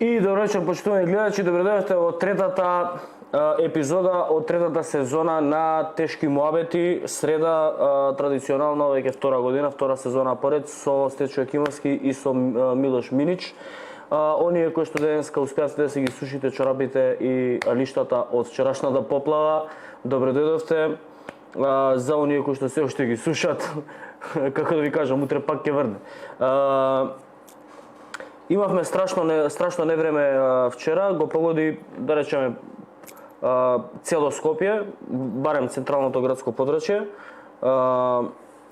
И добро вечер, почитувани гледачи, добредојавте во третата епизода од третата сезона на Тешки муабети. Среда, традиционално веќе втора сезона поред со Стечо Екимовски и со Милош Минич. Оние кои што денеска успеавте да си ги сушите чорапите и лиштата од вчерашната поплава, добредојдовте. За оние кои што се уште ги сушат, како да ви кажам, утре пак ќе врне. Имавме страшно невреме вчера, го погоди, да речеме, цело Скопје, барем централното градско подрачје.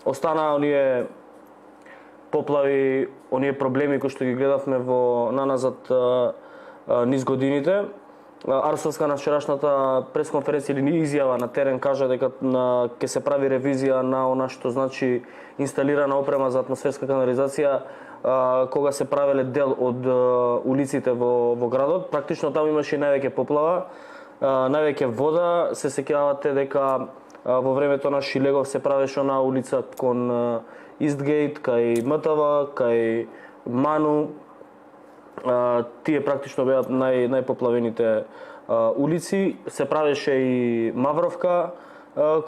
Останаа оние поплави, оние проблеми кои што ги гледавме во наназад низ годините. Арсовска на вчерашната пресконференција или изјава на терен кажа дека ќе се прави ревизија на она што значи инсталирана опрема за атмосферска канализација кога се правеле дел од улиците во градот. Практично таму имаше највеќе поплава, највеќе вода. Се сеќавате дека во времето на Шилегов се правеше на улица кон Истгейт, кај МТВ, кај Ману. Тие практично беа најпоплавените улици. Се правеше и Мавровка,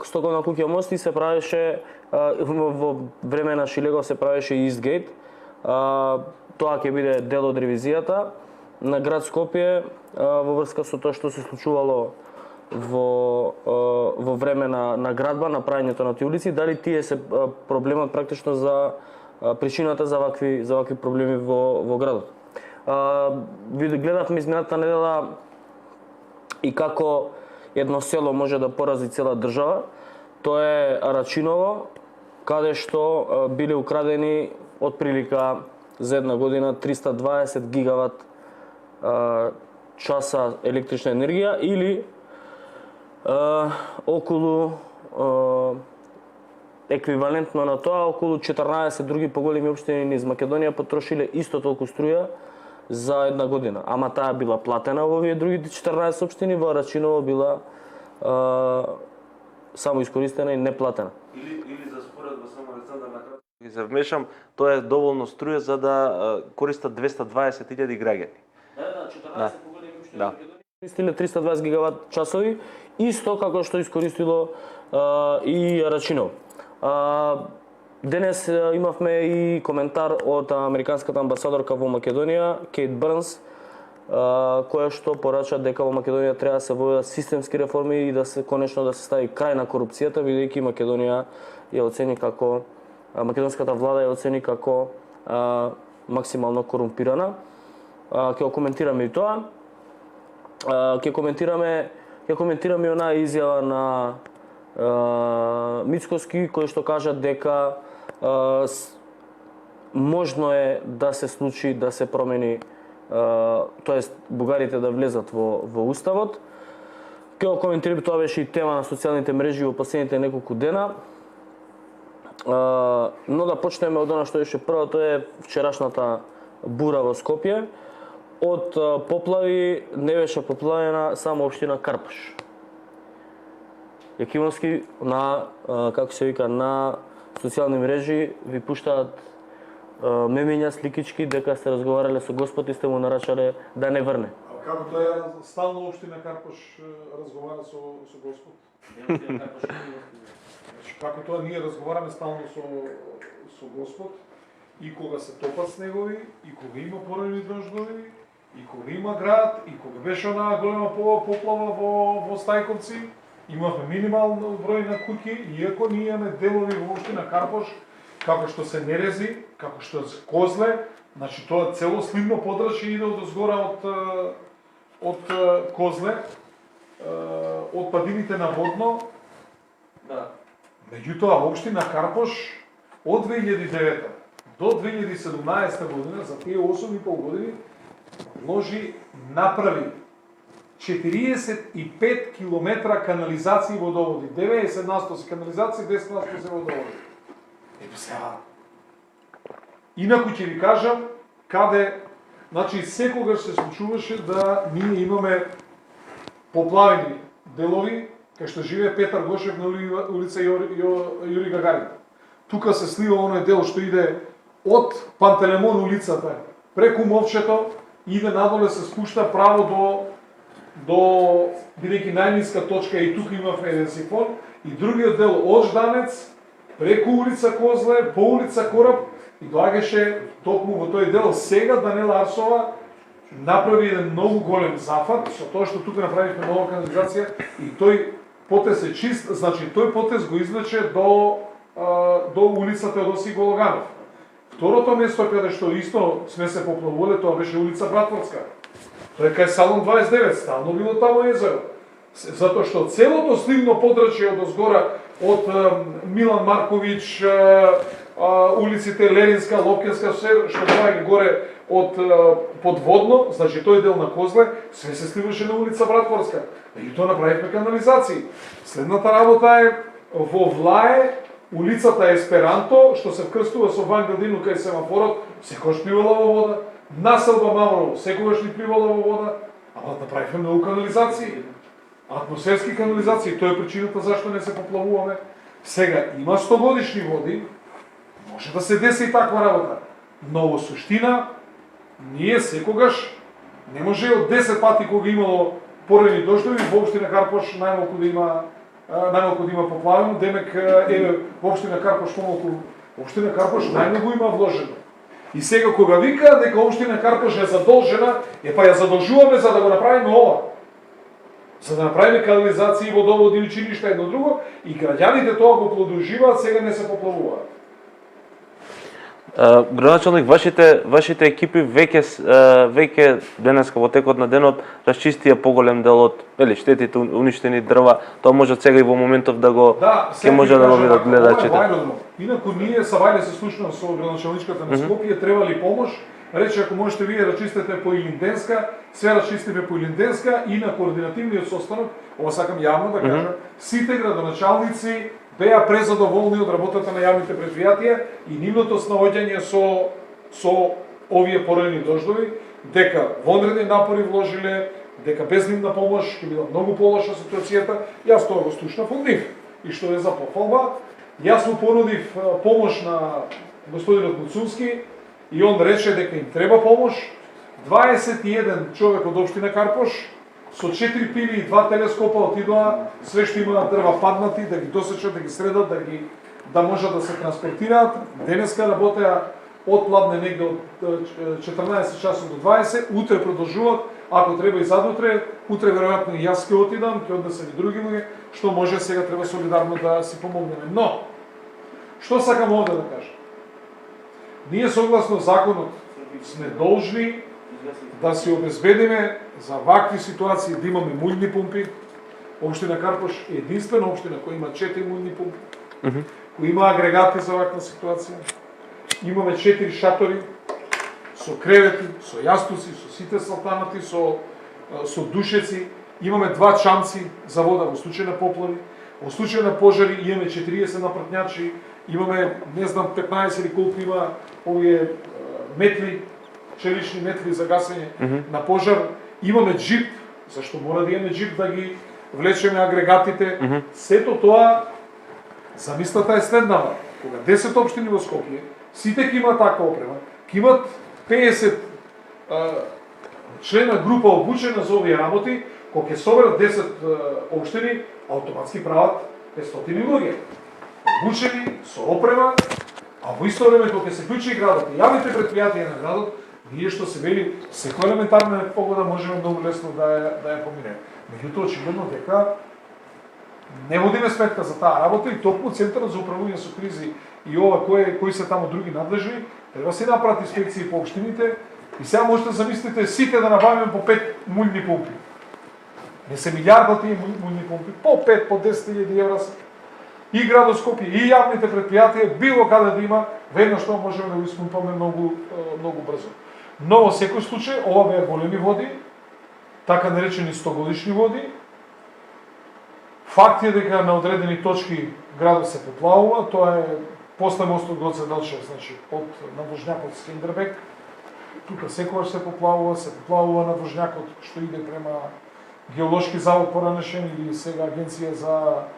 Стоковна куќа мост, и се правеше во време на Шилегов се правеше и Истгейт. Тоа ќе биде дел од ревизијата на град Скопје во врска со тоа што се случувало во време на градба, на правењето на тие улици. Дали тие се проблемот практично за причината за вакви проблеми во градот. Гледавме измината недела и како едно село може да порази цела држава. Тоа е Рачиново, каде што биле украдени отприлика за една година 320 гигават часа електрична енергија, или околу еквивалентно на тоа околу 14 други поголеми општини низ Македонија потрошиле исто толку струја за една година. Ама таа била платена во овие другите 14 општини, во Рачиново била само искористена и неплатена. Или за споредба само Александар на кратко ги се вмешам, тоа е доволно струја за да користат 220.000 граѓани. Да, 14 поголеми општини да. Користиле 320 гигават часови, исто како што искористило и Рачиново. Денес имавме и коментар од американската амбасадорка во Македонија, Кейт Бърнс, која што порача дека во Македонија треба да се водат системски реформи и да се конечно да се стави крај на корупцијата, бидејќи Македонија ја оцени како македонската влада ја оцени како максимално корумпирана. Ќе го коментираме и тоа. Ќе коментираме и онаа изјава на Мицкоски, кој што кажа дека можно е да се случи да се промени, тоест бугарите да влезат во уставот. Ќе го коментираме, тоа беше и тема на социјалните мрежи во последните неколку дена. Но да почнеме од она што беше прво, тоа е вчерашната бура во Скопје. Од поплави не беше поплавена само општина Карпаш. Екимовски на, како се вика, на социјални мрежи ви пуштаат мемиња, сликички, дека сте разговарале со Господ и сте му нарачале да не врне. А како тоа е стално општина Карпаш разговара со Господ? Како тоа ние разговараме стално со Господ, и кога се топат снегови, и кога има поредни дождови, и кога има град, и кога беше онаа голема поплава во Стајковци, имавме минимален број на куќи, иако ние имаме делови во општина Карпаш, како што се Нерези, како што се Козле, значи тоа цело сливно подрачје иде од озгора од Козле, од падините на Водно. Да. Меѓутоа, општина Карпаш од 2009 до 2017 година, за тие 8,5 години, направи 45 километра канализации и водоводи. 90% се канализации, 10% се водоводи. Ето сега. Инаку ќе ви кажам, каде, значи секогаш се случуваше да ние имаме поплавени делови, кај што живее Петар Гошев на улица Јури Гагарин. Тука се слива оној дел што иде од Пантелемон улицата преку Мовчето иде надоле се спушта право до бидејќи најниска точка и тука имавме еден сифон и другиот дел од Жданец преку улица Козле, по улица Кораб и доаѓаше токму во тој дел. Сега Данела Арсова направи еден многу голем зафат со тоа што тука направивме нова канализација и тој потез е чист, значи тој потез го извлече до улицата Теодосиј Гологанов. Второто место каде што исто сме се поплавувале, тоа беше улица Братворска. Тоа е кај Салон 29, стално било таму езеро. Затоа што целото сливно подрачје од озгора, од Милан Марковиќ, улиците Ленинска, Лопкинска, се што доаѓа горе од подводно, значи тој дел на Козле, све се сливаше на улица Братворска. Меѓутоа направивме канализации. Следната работа е во Влае, улицата Есперанто, што се вкрстува со Ван Градину кај семафорот, секогаш пливала во вода. Населба Маврово, секогаш ли пливала во вода, ама направивме многу канализации. Атмосферски канализации, тоа е причината зашто не се поплавуваме. Сега има 100 годишни води, може да се деси и таква работа. Но во суштина, ние секогаш не може од 10 пати кога имало порени дождови, во општина Карпош најмалку да има поплавено, демек во општина Карпош помалку, општина Карпош најмногу има вложено. И сега кога вика дека општина Карпош е задолжена, па ја задолжуваме за да го направиме ова. За да направиме канализации, водоводи, училишта, едно друго, и граѓаните тоа го продолжуваат, сега не се поплавуваат. Градоначалник, вашите екипи веќе денеска во текот на денот расчистија поголем дел од штетите, уништени дрва. Тоа може сега и во моментов да го ќе може да го видат гледачите. Инаку ние Савајле се слушнав со градоначалничката на Скопје, требали помош. Рече, ако можете вие да чистите по Илинденска, све рачистиме по Илинденска и на координативниот состанок, ова сакам јавно да кажам, сите градоначалници беа презадоволни од работата на јавните предпријатија и нивното снаоѓање со овие порани дождови, дека вонредни напори вложиле, дека без нивна помош ќе била многу полоша ситуацијата. Јас тоа го слушнав од нив и што е за похвалба. Јас му понудив помош на господинот Муцунски и он рече дека им треба помош. 21 човек од општина Карпош со 4 пили и 2 телескопа отидоа, све што имаат дрва паднати, да ги досечат, да ги средат, да можат да се транспортираат. Денеска работеа од пладне негде од 14 часот до 20, утре продолжуваат, ако треба и задутре, утре веројатно и јас ќе отидам, ќе однесам и други луѓе, што може сега треба солидарно да си помогнеме. Но, што сакам овде да кажам? Ние согласно законот сме должни да си обезбедиме за вакви ситуации да имаме мујни пумпи. Општина Карпош е единствена општина која има 4 мујни пумпи, која има агрегати за ваква ситуација. Имаме 4 шатори со кревети, со јастуци, со сите салтанати, со душеци. Имаме 2 чамци за вода во случај на поплави. Во случај на пожари имаме 40 напратњачи, имаме не знам 15 или колку има овие метли, челични метли за гасење на пожар. Имаме джип, зашто мора да имаме джип да ги влечеме агрегатите. Сето тоа, замислата е следнава. Кога 10 општини во Скопје, сите ќе имаат таква опрема, ќе имат 50 члена група обучена за овие работи, кога ќе соберат 10 општини, автоматски прават 500 луѓе. Обучени, со опрема, а во исто време кога ќе се вклучи градот и јавните предпријатија на градот, ние што се вели, секоја елементарна непогода можеме многу лесно да ја поминеме. Меѓутоа, очигледно дека не водиме сметка за таа работа и токму Центарот за управување со кризи и ова кои се таму други надлежни, треба се направат инспекции по општините и сега можете да замислите сите да набавиме по 5 мујни пумпи. Не се милиарда тие мујни пумпи, по 5, по 10.000 евра се. И градот Скопје, и јавните предпријатија, било каде да има, веднаш тоа можеме да го испумпаме многу брзо. Но во секој случај, ова беа големи води, така наречени 100 годишни води. Факт е дека на одредени точки градот се поплавува, тоа е после мостот Гоце Делчев, значи од надвожњакот Скендербек. Тука секогаш се поплавува надвожњакот што иде према Геолошки завод поранешен или сега Агенција за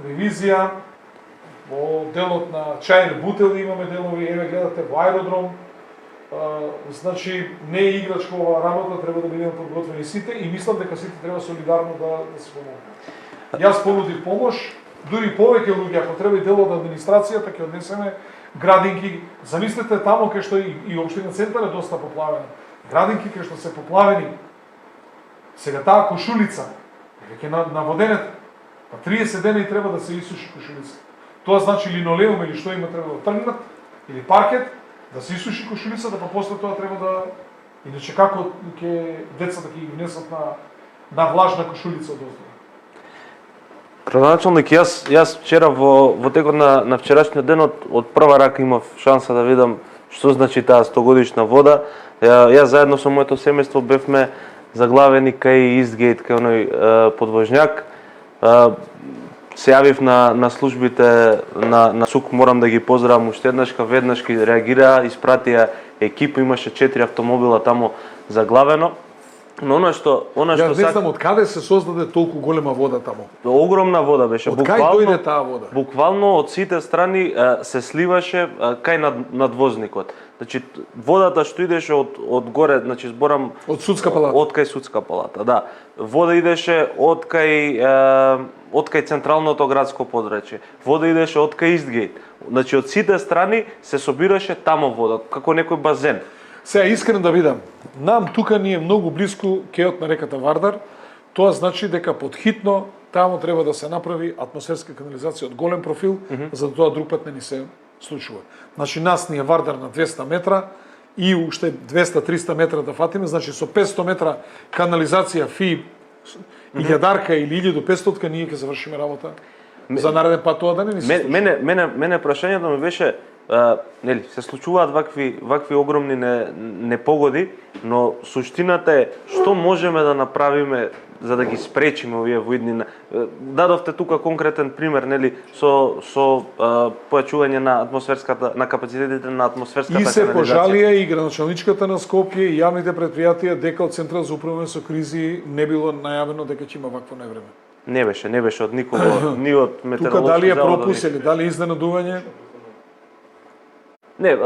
ревизија. Во делот на Чаир Бутел имаме делови, еве гледате во аеродром. значи не е играчка оваа работа, треба да бидеме подготвени сите и мислам дека сите треба солидарно да се помогнат. Јас понудив помош, дури повеќе луѓе, ако треба и дел од администрацијата ќе однесеме градинки. Замислете тамо кај што и општина центар е доста поплавена. Градинки кај што се поплавени. Сега таа кошулица веќе наводенета. Па 30 дена и треба да се исуши кошулица. Тоа значи линолеум или што има треба да тргнат или паркет, да се исуши кошулицата, па после тоа треба да иначе како ќе децата ќе ги внесат на влажна кошулица од озда. Градоначалник, јас вчера во текот на вчерашниот ден од прва рака имав шанса да видам што значи таа 100-годишна вода. Јас заедно со моето семејство бевме заглавени кај Истгейт, кај оној подвожњак. Се јавив на службите на СУК, морам да ги поздравам уште еднашка, веднаш ги реагираа, испратија екипа, имаше 4 автомобила тамо заглавено. Но она што Ја не знам од каде се создаде толку голема вода тамо. Огромна вода беше. Од кај дојде таа вода? Буквално од сите страни се сливаше кај надвозникот. Значи водата што идеше од горе, значи зборам од Судска палата. Од кај Судска палата, да. Вода идеше од кај централното градско подрачје. Вода идеше од кај Истгейт. Значи од сите страни се собираше тамо вода, како некој базен. Сега искрен да видам, нам тука ни е многу близко кеот на реката Вардар, тоа значи дека подхитно таму треба да се направи атмосферска канализација од голем профил, за да тоа друг пат не ни се случува. Значи нас ни е Вардар на 200 метра и уште 200-300 метра да фатиме, значи со 500 метра канализација ФИ, 1000 или 1500 ние ќе завршиме работа. За нареден пат тоа да не ни се случува. Мене прашањето ми беше нели се случуваат вакви огромни непогоди, но суштината е што можеме да направиме за да ги спречиме овие во иднина. Дадовте тука конкретен пример, нели, со појачување на капацитетите на атмосферската канализација. И се пожалија и градоначалничката на Скопје и јавните предпријатија дека од Централ за управување со кризи не било најавено дека ќе има вакво невреме. Не беше од никого, ни од метеоролошкиот тука дали е завод. пропус или дали е изненадување? Не,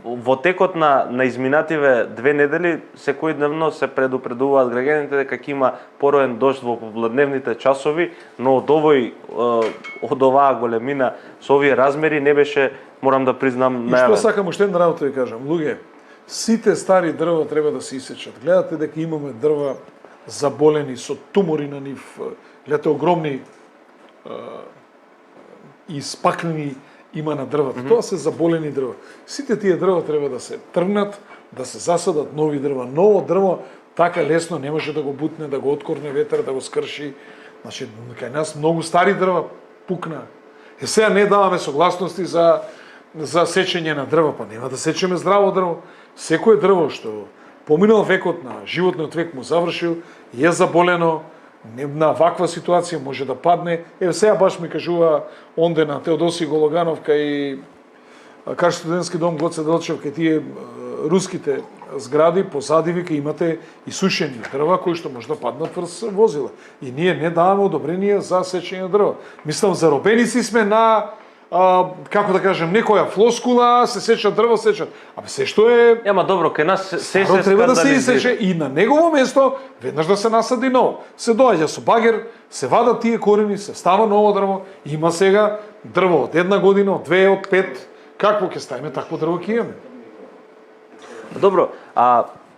во текот на изминативе 2 недели секојдневно се предупредуваат граѓаните дека ќе има пороен дожд во попладневните часови, но од оваа големина со овие размери не беше, морам да признам, најавен. И што сакам уште една работа ви кажам, луѓе, сите стари дрва треба да се исечат. Гледате дека имаме дрва заболени со тумори на нив, гледате огромни и спаклени има на дрвата. Тоа се заболени дрва. Сите тие дрва треба да се тргнат, да се засадат нови дрва. Ново дрво така лесно не може да го бутне, да го откорне ветер, да го скрши. Значи, кај нас многу стари дрва пукна. Сега не даваме согласности за сечење на дрва, па нема да сечеме здраво дрво. Секое дрво што поминал векот на животниот век му завршил, е заболено, на ваква ситуација може да падне. Сега баш ми кажува онде на Теодоси Гологанов кај студентски дом Гоце Делчев, кај тие руските згради, позади вика имате исушени дрва кои што може да паднат врз возила. И ние не даваме одобрение за сечење дрва. Мислам, заробени си сме на како да кажем, некоја флоскула, се сечат дрва, сечат. Абе се што е... Ама добро, кај нас се треба да се исече и на негово место веднаш да се насади ново. Се доаѓа со багер, се вадат тие корени, се става ново дрво, има сега дрво од 1 година, од 2, од 5, какво ќе ставиме, такво дрво ќе имаме. Добро,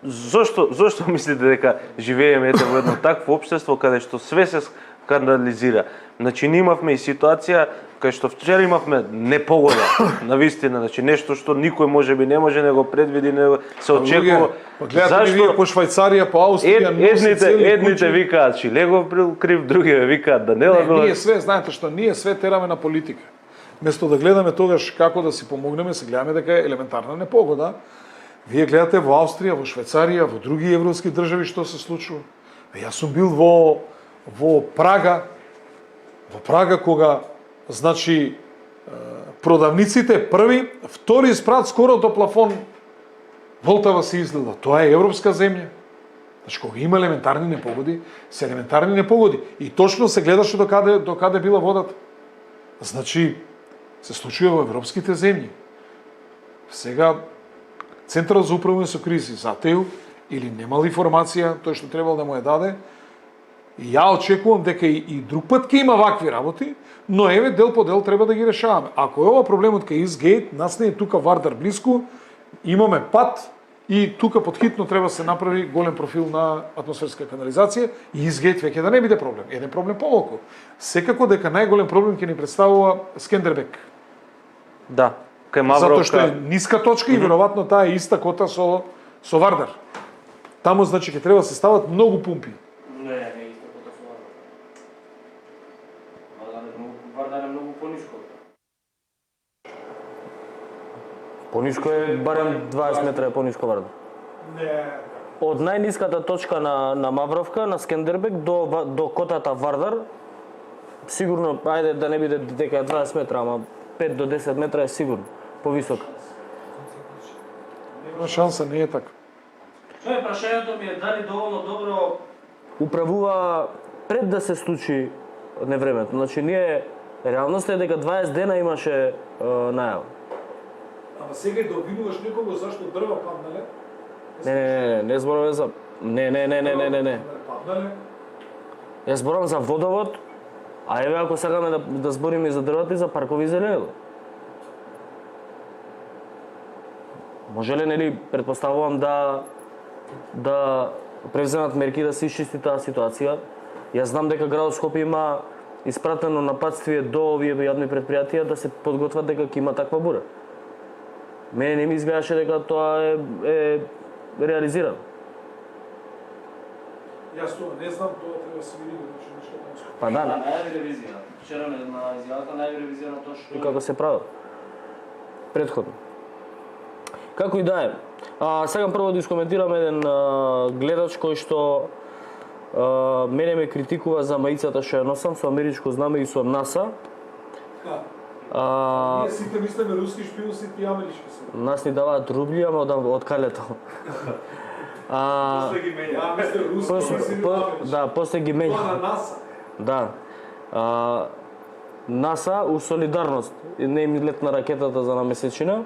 зошто мислите дека живееме во едно такво општество каде што све се скандализира? Значи, ние имавме и ситуација кај што вчера имавме непогода, навистина, значи нешто што никој можеби не може да го предвиди, не се очекува. Гледате вие по Швајцарија, по Аустрија, едните викаат Шилегов бил крив, другите викаат Данела била. Ние све, знаете што, ние све тераме на политика. Место да гледаме тогаш како да си помогнеме, се гледаме дека е елементарна непогода. Вие гледате во Австрија, во Швајцарија, во други европски држави што се случува. Јас сум бил во Прага, кога значи продавниците први, втори спрат скоро до плафон Волтава се излила. Тоа е европска земја. Значи кога има елементарни непогоди, се елементарни непогоди и точно се гледаше до каде била водата. Значи се случува во европските земји. Сега Центарот за управување со кризи затеу или немал информација тој што требал да му ја даде. И ја очекувам дека и друг пат ќе има вакви работи, но еве дел по дел треба да ги решаваме. Ако е ова проблемот кај Eastgate, нас не е тука Вардар блиску, имаме пат и тука подхитно треба да се направи голем профил на атмосферска канализација и Eastgate веќе да не биде проблем. Еден проблем помалку. Секако дека најголем проблем ќе ни представува Скендербек. Да, кај Мавровка. Затоа што е ниска точка и веројатно таа е иста кота со Вардар. Таму значи ќе треба да се стават многу пумпи. Не е иста кота со Вардар. Вардар е многу пониско. Пониско е барем 20 метра е пониско Вардар. Не. Од најниската точка на Мавровка, на Скендербек до котата Вардар, сигурно, ајде да не биде дека е 20 метра, ама 5 до 10 метра е сигурно повисок. Нема шанса, не е така. Тоа прашањето ми е дали доволно добро управува пред да се случи невремето. Значи ние реалноста е дека 20 дена имаше најава. Ама сега да обвинуваш некого зашто дрва паднале? Не зборуваме за не. Паднале? Јас зборам за водовод, а еве ако сакаме да збориме и за дрвата и за паркови зеленило. Може ли, нели, предпоставувам да превземат мерки да се исчисти таа ситуација. Јас знам дека градот Скопје има испратено нападствие до овие јадни предпријатија да се подготват дека ќе има таква бура. Мене не ми изгледаше дека тоа е реализирано. Јас тоа не знам, тоа треба да се види значи нешто таму. Па да, најави ревизија. Вчера на изјавата најави ревизија на тоа што и како се правил претходно. Како и да е. Сакам прво да искоментирам еден гледач кој што мене ме критикува за маицата што ја носам со америчко знаме и со НАСА. Ние сите мислиме руски шпиони и амерички се. Нас ни даваат рубли, ама од калето. После ги менја. Ја мисле руски Да, после ги менја. Тоа на НАСА. Да. НАСА у солидарност не им летна ракетата за на месечина.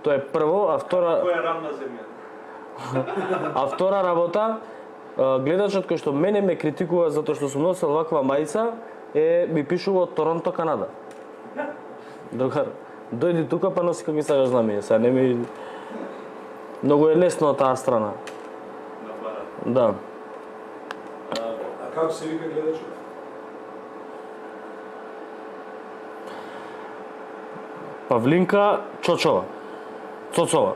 Тоа е прво, а втора... Која е рамна земја? А втора работа, гледачот кој што мене ме критикува затоа што сум носел ваква мајца, ми пишува од Торонто, Канада. Другар, дојди тука па носи како сакаш знамење, сега не ми... Многу е лесно од таа страна. Да. А како се вика гледачот? Павлинка Чочова. Цоцова.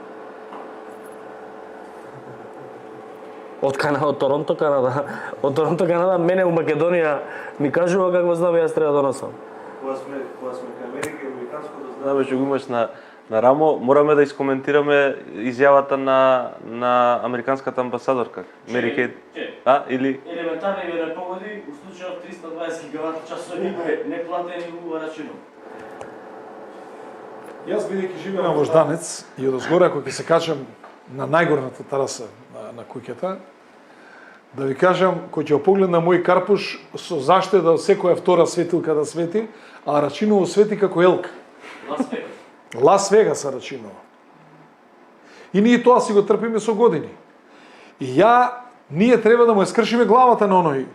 Од Торонто, Канада. Од Торонто, Канада, мене у Македонија ми кажува какво знаме јас треба да носам. Кога сме кај Америка и американското знаме што го имаш на рамо, мораме да искоментираме изјавата на американската амбасадорка. Мери Кейт. Или елементарни непогоди у случајот 320 гигават часови неплатени у рачунот. Јас бидејќи живеам во Жданец и одозгоре ако ќе се качам на најгорната тераса на куќата, да ви кажам, кој ќе погледна мој карпуш со заштеда од секоја втора светилка да свети, а рачиново свети како елка. Лас Вегас рачиново. И ние тоа си го трпиме со години. И ние треба да му скршиме главата на оној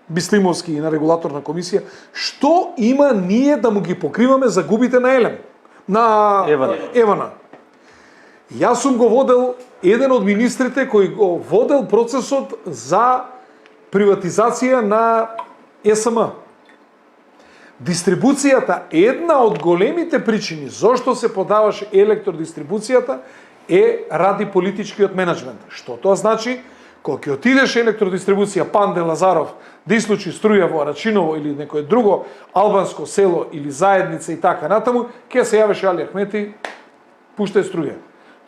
Бислимовски и на регулаторна комисија, што има ние да му ги покриваме загубите на Елем, на Евана. Јас сум го водел еден од министрите кој го водел процесот за приватизација на СМ. Дистрибуцијата, една од големите причини зошто се подаваше електродистрибуцијата е ради политичкиот менеджмент. Што тоа значи? Кога ќе отидеш електродистрибуција Панде Лазаров да исклучи струја во Рачиново или некое друго албанско село или заедница и така натаму, ќе се јавеше Али Ахмети, пуштај струја.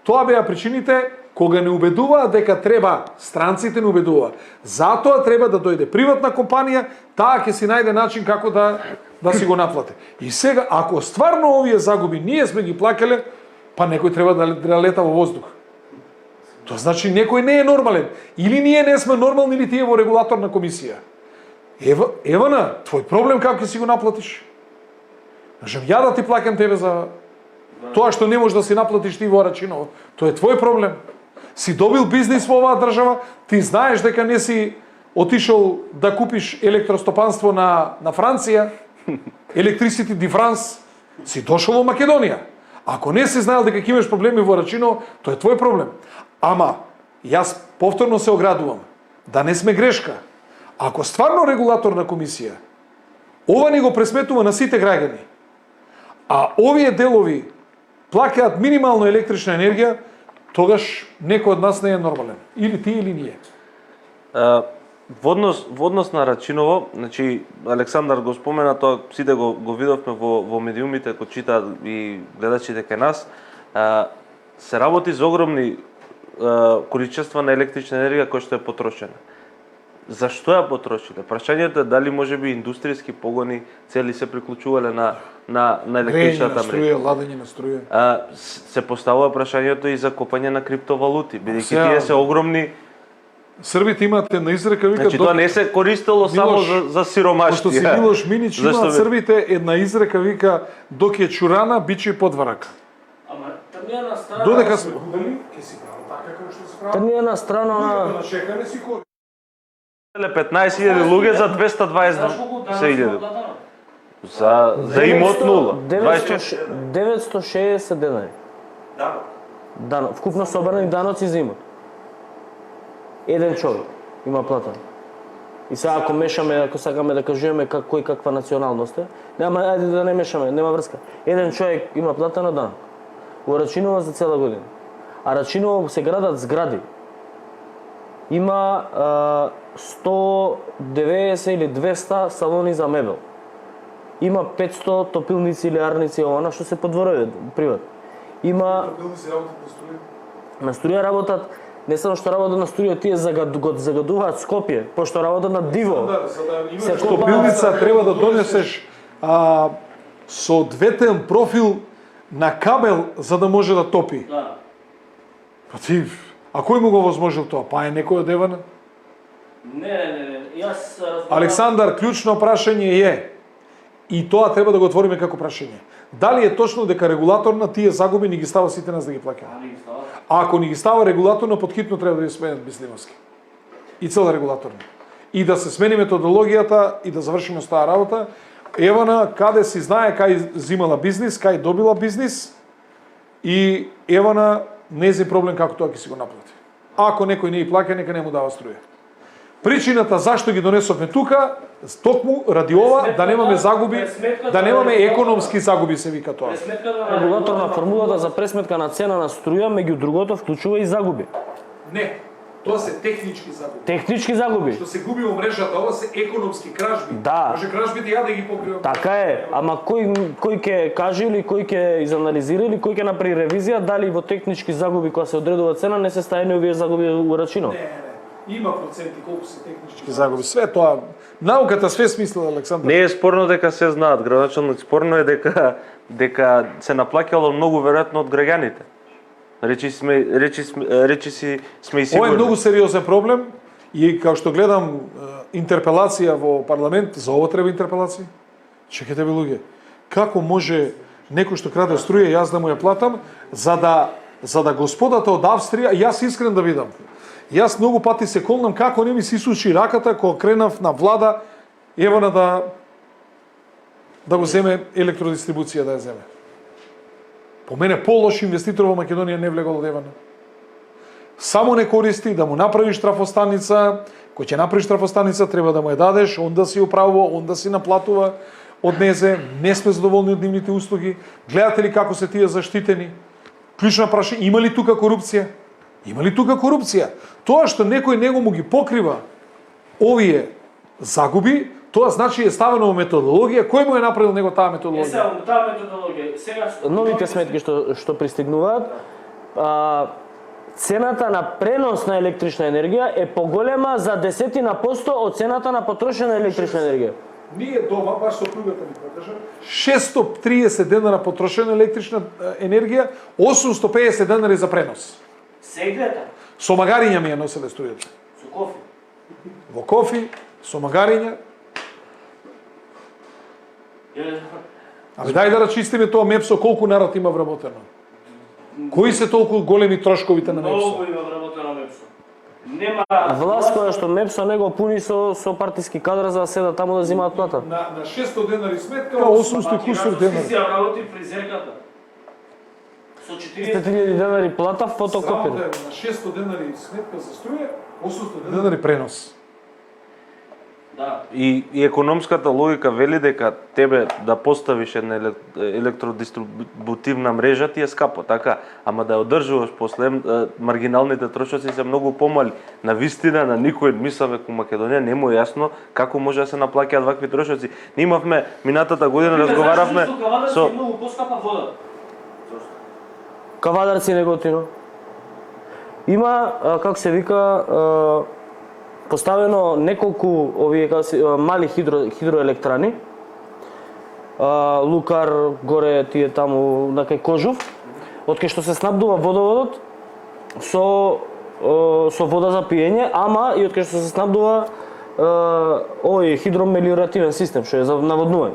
Тоа беа причините кога не убедуваа дека треба, странците не убедуваа. Затоа треба да дојде приватна компанија, таа ќе си најде начин како да си го наплате. И сега, ако стварно овие загуби ние сме ги плакале, па некој треба да лета во воздух. Тоа значи некој не е нормален. Или ние не сме нормални, или тие во регулаторна комисија. Евана, твој проблем како ќе си го наплатиш? Кажем, ја да ти плакам тебе за Тоа што не можеш да си наплатиш ти во Рачиново, тоа е твој проблем. Си добил бизнис во оваа држава, ти знаеш дека не си отишол да купиш електростопанство на Франција, Electricity di France, си дошол во Македонија. Ако не си знаел дека ќе имаш проблеми во Рачиново, тоа е твој проблем. Ама, јас повторно се оградувам, да не сме грешка. Ако стварно регулаторна комисија, ова ни го пресметува на сите граѓани, а овие делови плаќаат минимално електрична енергија, тогаш некој од нас не е нормален. Или ти, или ние. Во однос на Рачиново, значи Александар го спомена тоа, сите го видовме во медиумите, кои читаат и гледачите кај нас, се работи за огромни количества на електрична енергија која што е потрошена. Зашто ја потрошиле? Прашањето е дали можеби индустријски погони цели се приклучувале на електричната мрежа. Грејење на струја, ладење на струја. Се поставува прашањето и за копање на криптовалути, бидејќи тие се огромни. Србите имаат една изрека, вика, Значи тоа не се користело само за сиромаштија. Пошто си Милош Минич, имаат србите една изрека, вика, док е чурана, бичи подварак. Ама трнија на страна. Додека сме губели, ќе си правам така како што се прави. Трнија на страна На шекаре си кори. 15.000 луѓе за 220.000. За имот нула. 960 денари. Данок. Вкупно собрани даноци за имот. Еден човек има платен. И сега ако мешаме, ако сакаме да кажуваме кој каква националност е, нема, ајде да не мешаме, нема врска. Еден човек има платено данок. Во Рачиново за цела година. А Рачиново се градат згради. Има 190 или 200 салони за мебел. Има 500 топилници или арници, она што се подворуваат приват. Има Топилници работат на струја. на струја работат, не само што работат на струја, тие загадуваат Скопје, пошто работат на диво. За да имаш Се топилница треба да донесеш соодветен профил на кабел за да може да топи. Да. Па ти, а кој му го возможил тоа? Па е некој од Евана? Не. Јас разбирам. Александар, клучно прашање е, и тоа треба да го отвориме како прашање. Дали е точно дека регулаторна тие загуби ни ги става сите нас да ги плаќаме? А ако ни ги става регулаторно, подхитно треба да ги сменат Бислимовски. И цела регулаторна. И да се смени методологијата и да завршиме с таа работа. Евана, каде си знае кај зимала бизнис, кај добила бизнис, и Евана, незин проблем како тоа ќе си го наплати. Ако некој не ја плаќа, нека не му дава струја. Причината зашто ги донесовме тука, токму ради ова, да немаме загуби, да немаме економски загуби, се вика тоа. Регулаторна формулата за пресметка на цена на струја, меѓу другото, вклучува и загуби. Не, тоа се технички загуби. Технички загуби. Што се губи во мрежата, ова се економски кражби. Да. Може кражбите ја да ги покривам. Така е, ама кој ќе каже или кој ќе изанализира или кој ќе направи ревизија дали во технички загуби кога се одредува цена не се стајани овие загуби во Рачиново? Не. Има проценти колку се технички загуби. Све тоа, науката све смислила, Александар. Не е спорно дека се знаат, градоначалник, спорно е дека се наплаќало многу веројатно од граѓаните. Речи си сме и сигурни. Ова е многу сериозен проблем и како што гледам интерпелација во парламент, за ова треба интерпелација. Чекайте ви луѓе, како може некој што краде струја јас да му ја платам за да господата од Австрија, јас искрен да видам. Јас многу пати се колнам како не ми се исучи раката кога кренав на влада Евана да го земе електродистрибуција да ја земе. По мене полош инвеститор во Македонија не влегол од Евана. Само не користи да му направиш трафостаница, кој ќе направиш трафостаница треба да му ја дадеш, он да си управува, он да си наплатува од незе, не сме задоволни од нивните услуги. Гледате ли како се тие заштитени? Клучно прашање, има ли тука корупција? Има ли тука корупција? Тоа што некој него му ги покрива овие загуби, тоа значи е ставено во методологија. Кој му е направил него таа методологија? Сега таа методологија. Сега Новите сметки што пристигнуваат, цената на пренос на електрична енергија е поголема за 10% од цената на потрошена електрична енергија. Ние дома, баш со пругата ми покажа, 630 денари потрошена електрична енергија, 850 денари за пренос. Сеглета Со магариња ми ја носеле струјата. со кофе. Во кофи, со магариња. Абе дај да рачистиме тоа МЕПСО колку народ има вработено. Кои се толку големи трошковите на МЕПСО? Многу има вработено МЕПСО. Нема Власт која што МЕПСО не го пуни со партиски кадра за да седат таму да земаат плата. На 600 денари сметка, 800 кусур денари. Си ја работи фризерката. Со 40 40.000 денари плата фотокопија. На 600 денари сметка за струја, 800 денари пренос. Да. И економската логика вели дека тебе да поставиш една електродистрибутивна мрежа ти е скапо, така, ама да ја одржуваш после маргиналните трошоци се многу помали. На вистина на никој мислам дека Македонија не му е јасно како може да се наплаќаат вакви трошоци. Ние имавме минатата година разговаравме со многу поскапа вода. Кавадарци неготино. Има, како се вика, поставено неколку овие мали хидроелектрани. Лукар, горе тие таму на кај Кожув, од кај што се снабдува водоводот со вода за пиење, ама и од кај што се снабдува овој хидромелиоративен систем што е за наводнување.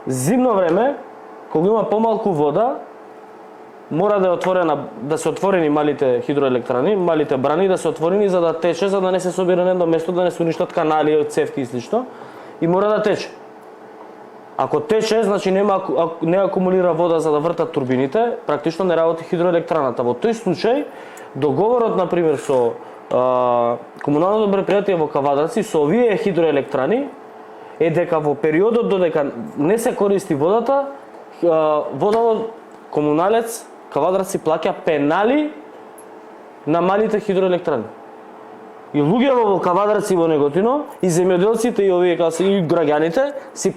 Зимно време, кога има помалку вода, мора да се отворени малите хидроелектрани, малите брани да се отворени за да тече, за да не се собира на едно место, да не се уништат канали, цевки и слично. И мора да тече. Ако тече, значи не акумулира вода за да вртат турбините, практично не работи хидроелектраната. Во тој случај, договорот, например, со комуналното предпријатие во Кавадарци, со овие хидроелектрани, е дека во периодот додека не се користи водата, водовод комуналец Кавадарци плаќа пенали на малите хидроелектрани. И луѓето во Кавадарци во Неготино, и земјоделците и овие и граѓаните си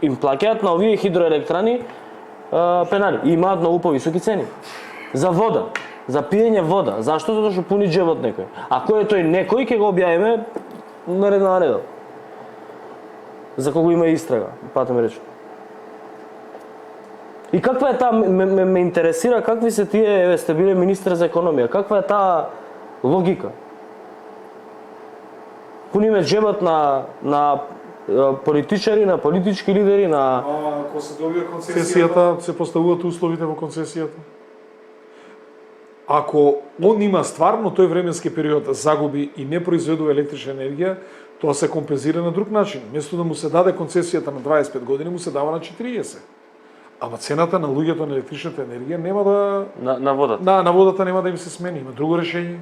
им плаќаат на овие хидроелектрани пенали. И имаат многу повисоки цени за вода, за пиење вода. Зашто? Затоа што пуни џебот некој. А кој е тој некој ќе го објавиме наредна недела. За кого има истрага, патеме речено. И каква е таа, ме интересира, какви се тие, сте биле министр за економија, каква е таа логика? Пуниме џебот на политичари, на политички лидери, на... Ако се добие концесијата, се поставуваат условите во концесијата. Ако он има стварно тој временски период загуби и не произведува електрична енергија, тоа се компензира на друг начин. Место да му се даде концесијата на 25 години, му се дава на 40. Ама цената на луѓето на електричната енергија нема да... на водата. На водата нема да им се смени, има друго решење.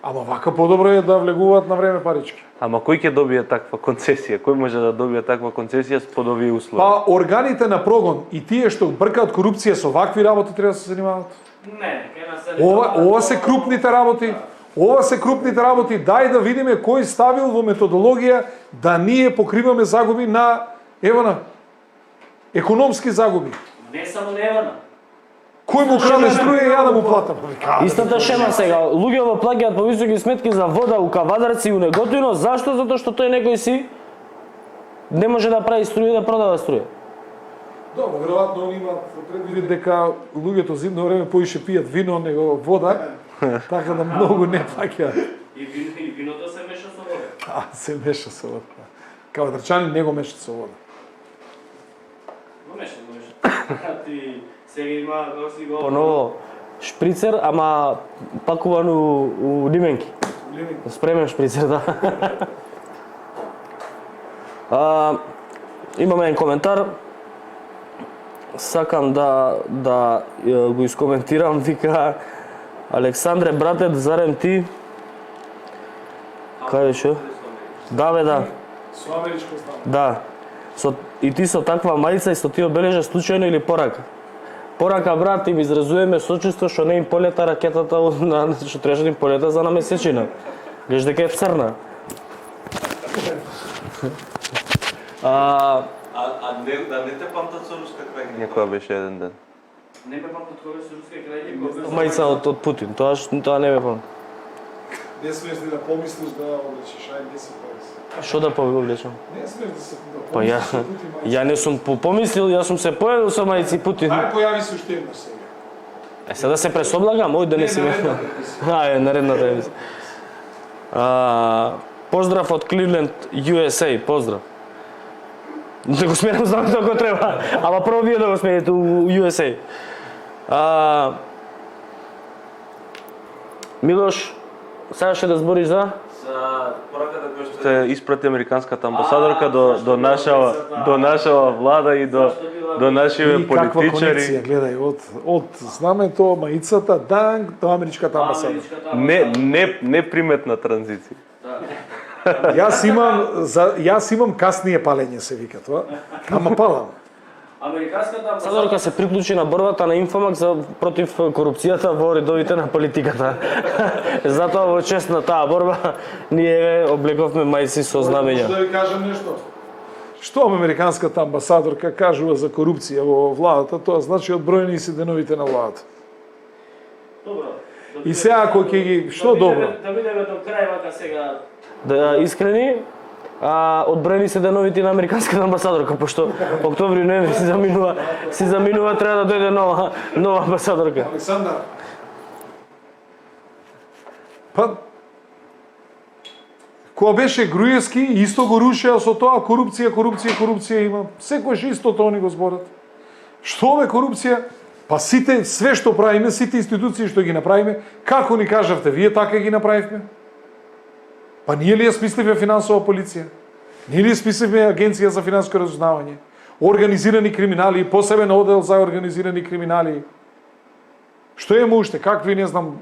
Ама вака подобро е да влегуваат на време парички. Ама кој ќе добие таква концесија? Кој може да добие таква концесија под овие услови? Па органите на прогон и тие што бркаат корупција со вакви работи треба да се занимаваат. Не, кај нас Ова се крупните работи. Ова се крупните работи. Дај да видиме кој ставил во методологија да ние покриваме загуби на економски загуби. не само Невана. Кој му краде струја и ја да му платам? Истата шема сега, луѓето плаќаат повисоки сметки за вода у Кавадарци и у Неготино, зашто? Затоа што тој некој си не може да прави струја и да продава струја. Добро, веројатно они имаат предвиден дека луѓето зимно време поише пијат вино него вода, така да многу не плаќаат. И виното се меша со вода. Се меша со вода. Кавадарчани не го мешат со вода. Го меша. Ти сега има си го... Поново, шприцер, ама пакуван у лименки. Спремен шприцер, да. Имаме еден коментар. Сакам да го искоментирам, вика Александре, брате, зарем ти... Кај шо? Да, бе, да. Со америчко знаме. Да. И ти со таква мајца и со ти обележа случајно или порака? Порака, брат, им изразуваме сочувство што не им полета ракетата што требаше да им полета за намесечина. Гледаш дека е црна. Да не те памтат со руска крајка? Некоја беше еден ден. Не ме памтат кога се руска крајка. Мајца од Путин, тоа не ме помни. Не смеш да помислиш да облечеш, ај не си повис. Што да повлечам? Не смеш да се Па ја не сум помислил, јас сум се поедил со мајци Путин. Ај појави се уште еднаш сега. Сега да се пресоблагам, ој да не си ме. Наредната емисија. Поздрав од Кливленд, USA, поздрав. Да го сменам знакот ако треба, ама прво вие да го смените у USA. Милош, сакаш да збориш за? За пораката која што се испрати американската амбасадорка до наша влада и до нашиве И каква конекција, политичари. гледај, од знамето, маицата, данг, до америчката амбасада. Неприметна транзиција. Јас имам касние палење, се вика тоа. Ама палам. Американската Амбасадорка се приклучи на борбата на Инфомак против корупцијата во редовите на политиката. Затоа во чест на таа борба ние облековме мајци со знамења. Да ви кажам нешто. Што американската амбасадорка кажува за корупција во владата, тоа значи одброени се деновите на владата. Добро. И сега ако ќе ги што добро? Да бидеме до крај вака сега. Да искрени, одброени се деновите на американската амбасадорка, пошто октомври ноември си заминува, треба да дојде нова амбасадорка. Александар. Па кога беше Груевски, исто го рушеа со тоа корупција има. Секојаш истото они го зборат. Што бе корупција? Па сите, све што правиме, сите институции што ги направиме, како ни кажавте, вие така ги направивме? Па ние ли ја смисливме финансова полиција? Ние ли ја смисливме агенција за финанско разузнавање? Организирани криминали, посебен оддел за организирани криминали. Што е уште? Какви, не знам,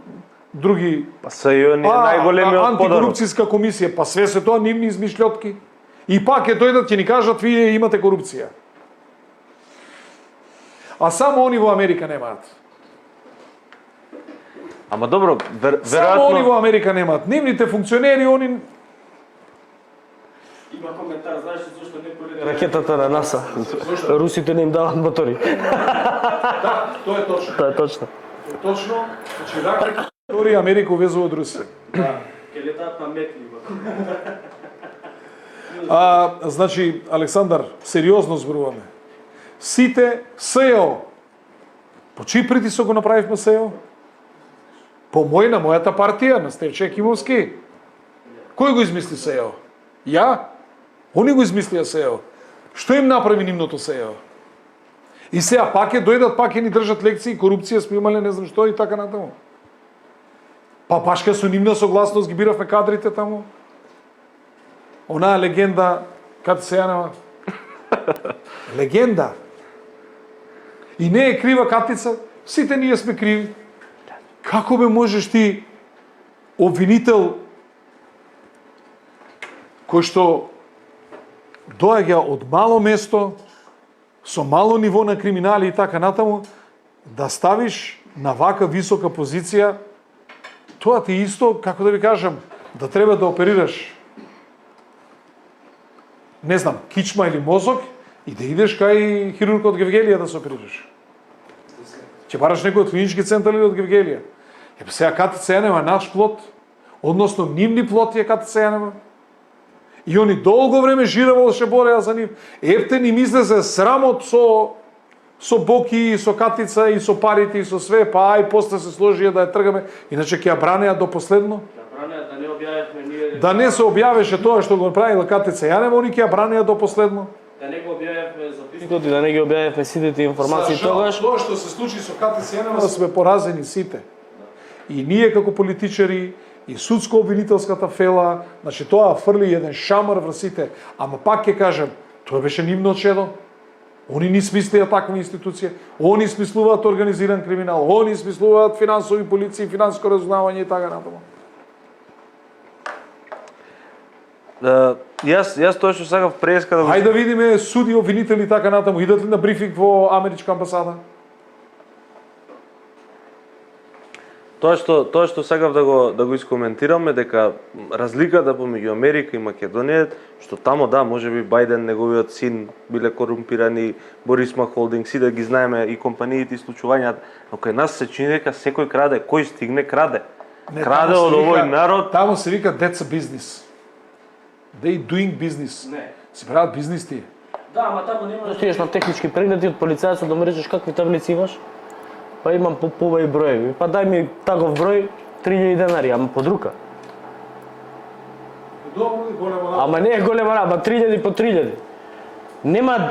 други... Па се и они најголемиот подарок. Антикорупцијска комисија, па све се тоа нивни измишлјотки. И пак ќе дојдат ќе ни кажат вие имате корупција. А само они во Америка немаат. Ама добро, Само они веројатно во Америка немаат. Нивните функционери, они... Има коментар, знаеш ли зашто не полети? Ракетата на НАСА. Русите не им дават мотори. Да, тоа е точно. Тоа е точно. Точно, значи ракети Америка увезува од Русија. Ке летаат на метли. Значи, Александар, сериозно зборуваме. Сите СЕО. По чиј притисок го направивме СЕО? По на мојата партија, на Стефче Кимовски. Кој го измисли СЕО? Ја? Они го измислија СЕО. Што им направи нивното СЕО? И сега пак ќе дојдат, пак ќе ни држат лекции, корупција сме имале, не знам што и така натаму. Па башка со нивна согласност ги биравме кадрите таму. Онаа легенда, Кати Сејанова. Легенда. И не е крива Катица, сите ние сме криви. Како бе можеш ти, обвинител, кој што доаѓа од мало место, со мало ниво на криминали и така натаму, да ставиш на вака висока позиција, тоа ти исто, како да ви кажам, да треба да оперираш, не знам, кичма или мозок, и да идеш кај хирург од Гевгелија да се оперираш. Ќе бараш некој од клинички центар или од Гевгелија. Епа сега Кати Сејанова наш плод, односно нивни плод е Кати Сејанова. И они долго време жировал ше бореа за нив. Ептен им излезе срамот со Боки, со Катица и со парите и со све, па ај после се сложија да ја тргаме, иначе ќе ја бранеа до последно. Да не објавивме ние. Да не се објавеше тоа што го направила Катица Јанева, они ќе ја бранеа до последно. Да не го објавивме записник. И да не ги објавивме сите тие информации тогаш. Тоа што се случи со Катица Јанева сме поразени сите. И ние како политичари, и судско-обвинителската фела, значи тоа фрли еден шамар врз сите, ама пак ќе кажем, тоа беше нивно чедо. Они не смислија таква институција, они смислуваат организиран криминал, они смислуваат финансови полиции, финанско разузнавање и така натаму. Јас тоа што сакав преска да го... Ајде да видиме суди, обвинители и така натаму, идат ли на брифинг во Америчка амбасада? Тоа што сакав да го искоментираме, дека разликата помеѓу Америка и Македонија, што тамо да, можеби Бајден, неговиот син биле корумпирани, Борисма Холдинг, си да ги знаеме и компаниите и случувањата, но кај нас се чини дека секој краде, кој стигне краде. Краде од овој народ. Таму се вика that's a business. They doing business. Не. Си прават бизнис тие. Да, ама таму нема. Отидеш на технички прегледи од полицајецот да му речеш какви таблици имаш. Па имам повеќе броеви. Па дај ми таков број 3000 денари, ама под рука. Добро, голема работа. Ама не е голема работа, 3000 по 3000.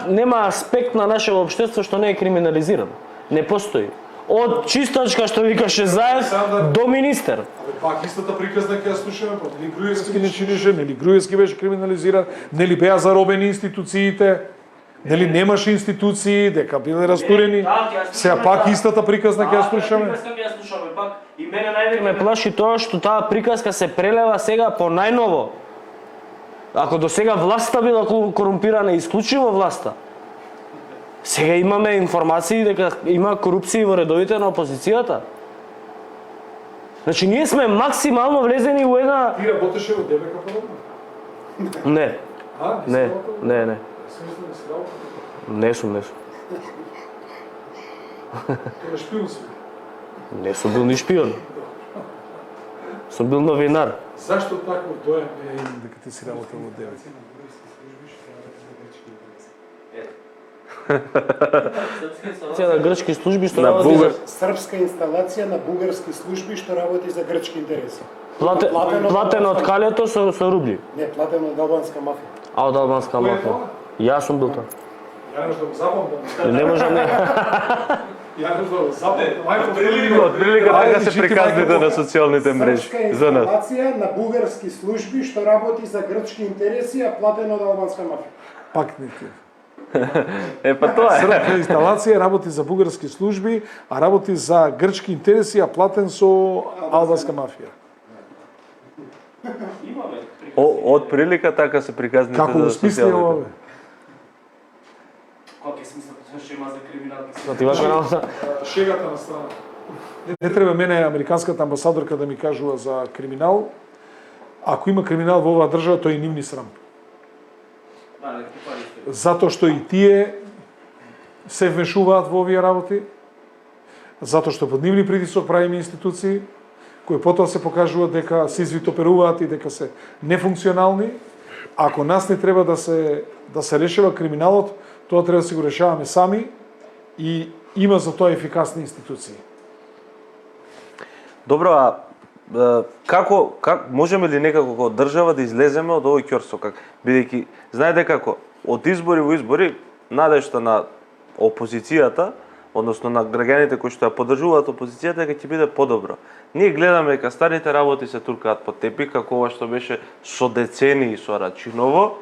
Нема аспект на нашето општество што не е криминализиран. Не постои. Од чистачка што викаше Заев до министер. Абе, пак истата приказна ќе ја слушаме, па нели Груевски не чинише, нели Груевски беше криминализиран, нели беа заробени институциите, нели немаше институции, дека биле растурени. Сега пак истата приказна ќе ја слушаме. Приказка ќе ја слушаме пак. И мене највеќе Ме плаши тоа што таа приказка се прелева сега по најново. Ако до сега власта била корумпирана, исклучиво власта. Сега имаме информации дека има корупција во редовите на опозицијата. Значи ние сме максимално влезени во една... Ти работеше во ДБК подобно? Не, А? не, не, не. Смислам да си работа? Не сум. Тоа шпион си. Не сум бил ни шпион. Сум бил новинар. Зашто таков дојам ја имам дека ти си работел во ДБК? Сега на грчки служби што На работи Бугар. за Српска инсталација на бугарски служби што работи за грчки интереси. платено од калето со рубли. Не, платено од албанска мафија. А од албанска Кој е мафија. тоа? Јас сум бил тоа. Ја не да го запомнам. Не можам не. Ја не да го запомнам. Ајде, прилика. Од прилика така се приказните на социјалните мрежи Српска за нас. инсталација на бугарски служби што работи за грчки интереси, а платено од албанска мафија. Пак не ти. Па тоа е. Српска инсталација работи за бугарски служби, а работи за грчки интереси, а платен со албанска мафија. имаме. Од прилика така се приказните Како го за смисли ова? социјалните. Бе? Кој ќе смисла што има за криминалки? Ти вака работа. Шегата на страна. Не треба мене американската амбасадорка да ми кажува за криминал. Ако има криминал во оваа држава, тој и нивни срам. Да, не ти Затоа што и тие се вмешуваат во овие работи, затоа што под нивни притисок правиме институции, кои потоа се покажуваат дека се извитоперуваат и дека се нефункционални. Ако нас не треба да се решава криминалот, тоа треба да се го решаваме сами и има за тоа ефикасни институции. Добро, а како можеме ли некако како држава да излеземе од овој ќорсокак, бидејќи знае дека од избори во избори надежта на опозицијата, односно на граѓаните кои што ја поддржуваат опозицијата, дека ќе биде подобро. Ние гледаме дека старите работи се туркаат под тепих, како ова што беше со децении со Рачиново,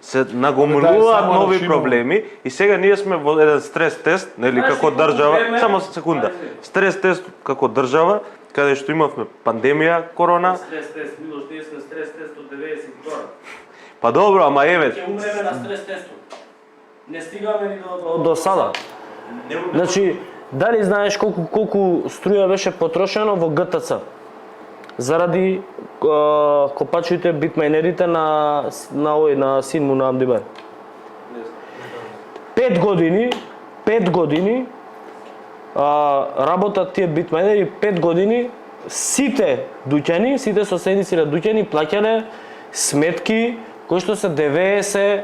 се нагомилуваат нови проблеми и сега ние сме во еден стрес тест, нели како држава, само секунда. Стрес тест како држава, каде што имавме пандемија корона. Стрес тест, Милош, ние сме стрес тест од 92. Па добро, ама еве, Ќе умреме на стрес тестот. Не стигаме ни До сада. Значи, дали знаеш колку струја беше потрошено во ГТЦ? Заради копачите, битмајнерите на син му на Амдибај. 5 години работат тие битмајнери, 5 години сите дуќани, сите соседници на дуќани плаќале сметки кои што се 90,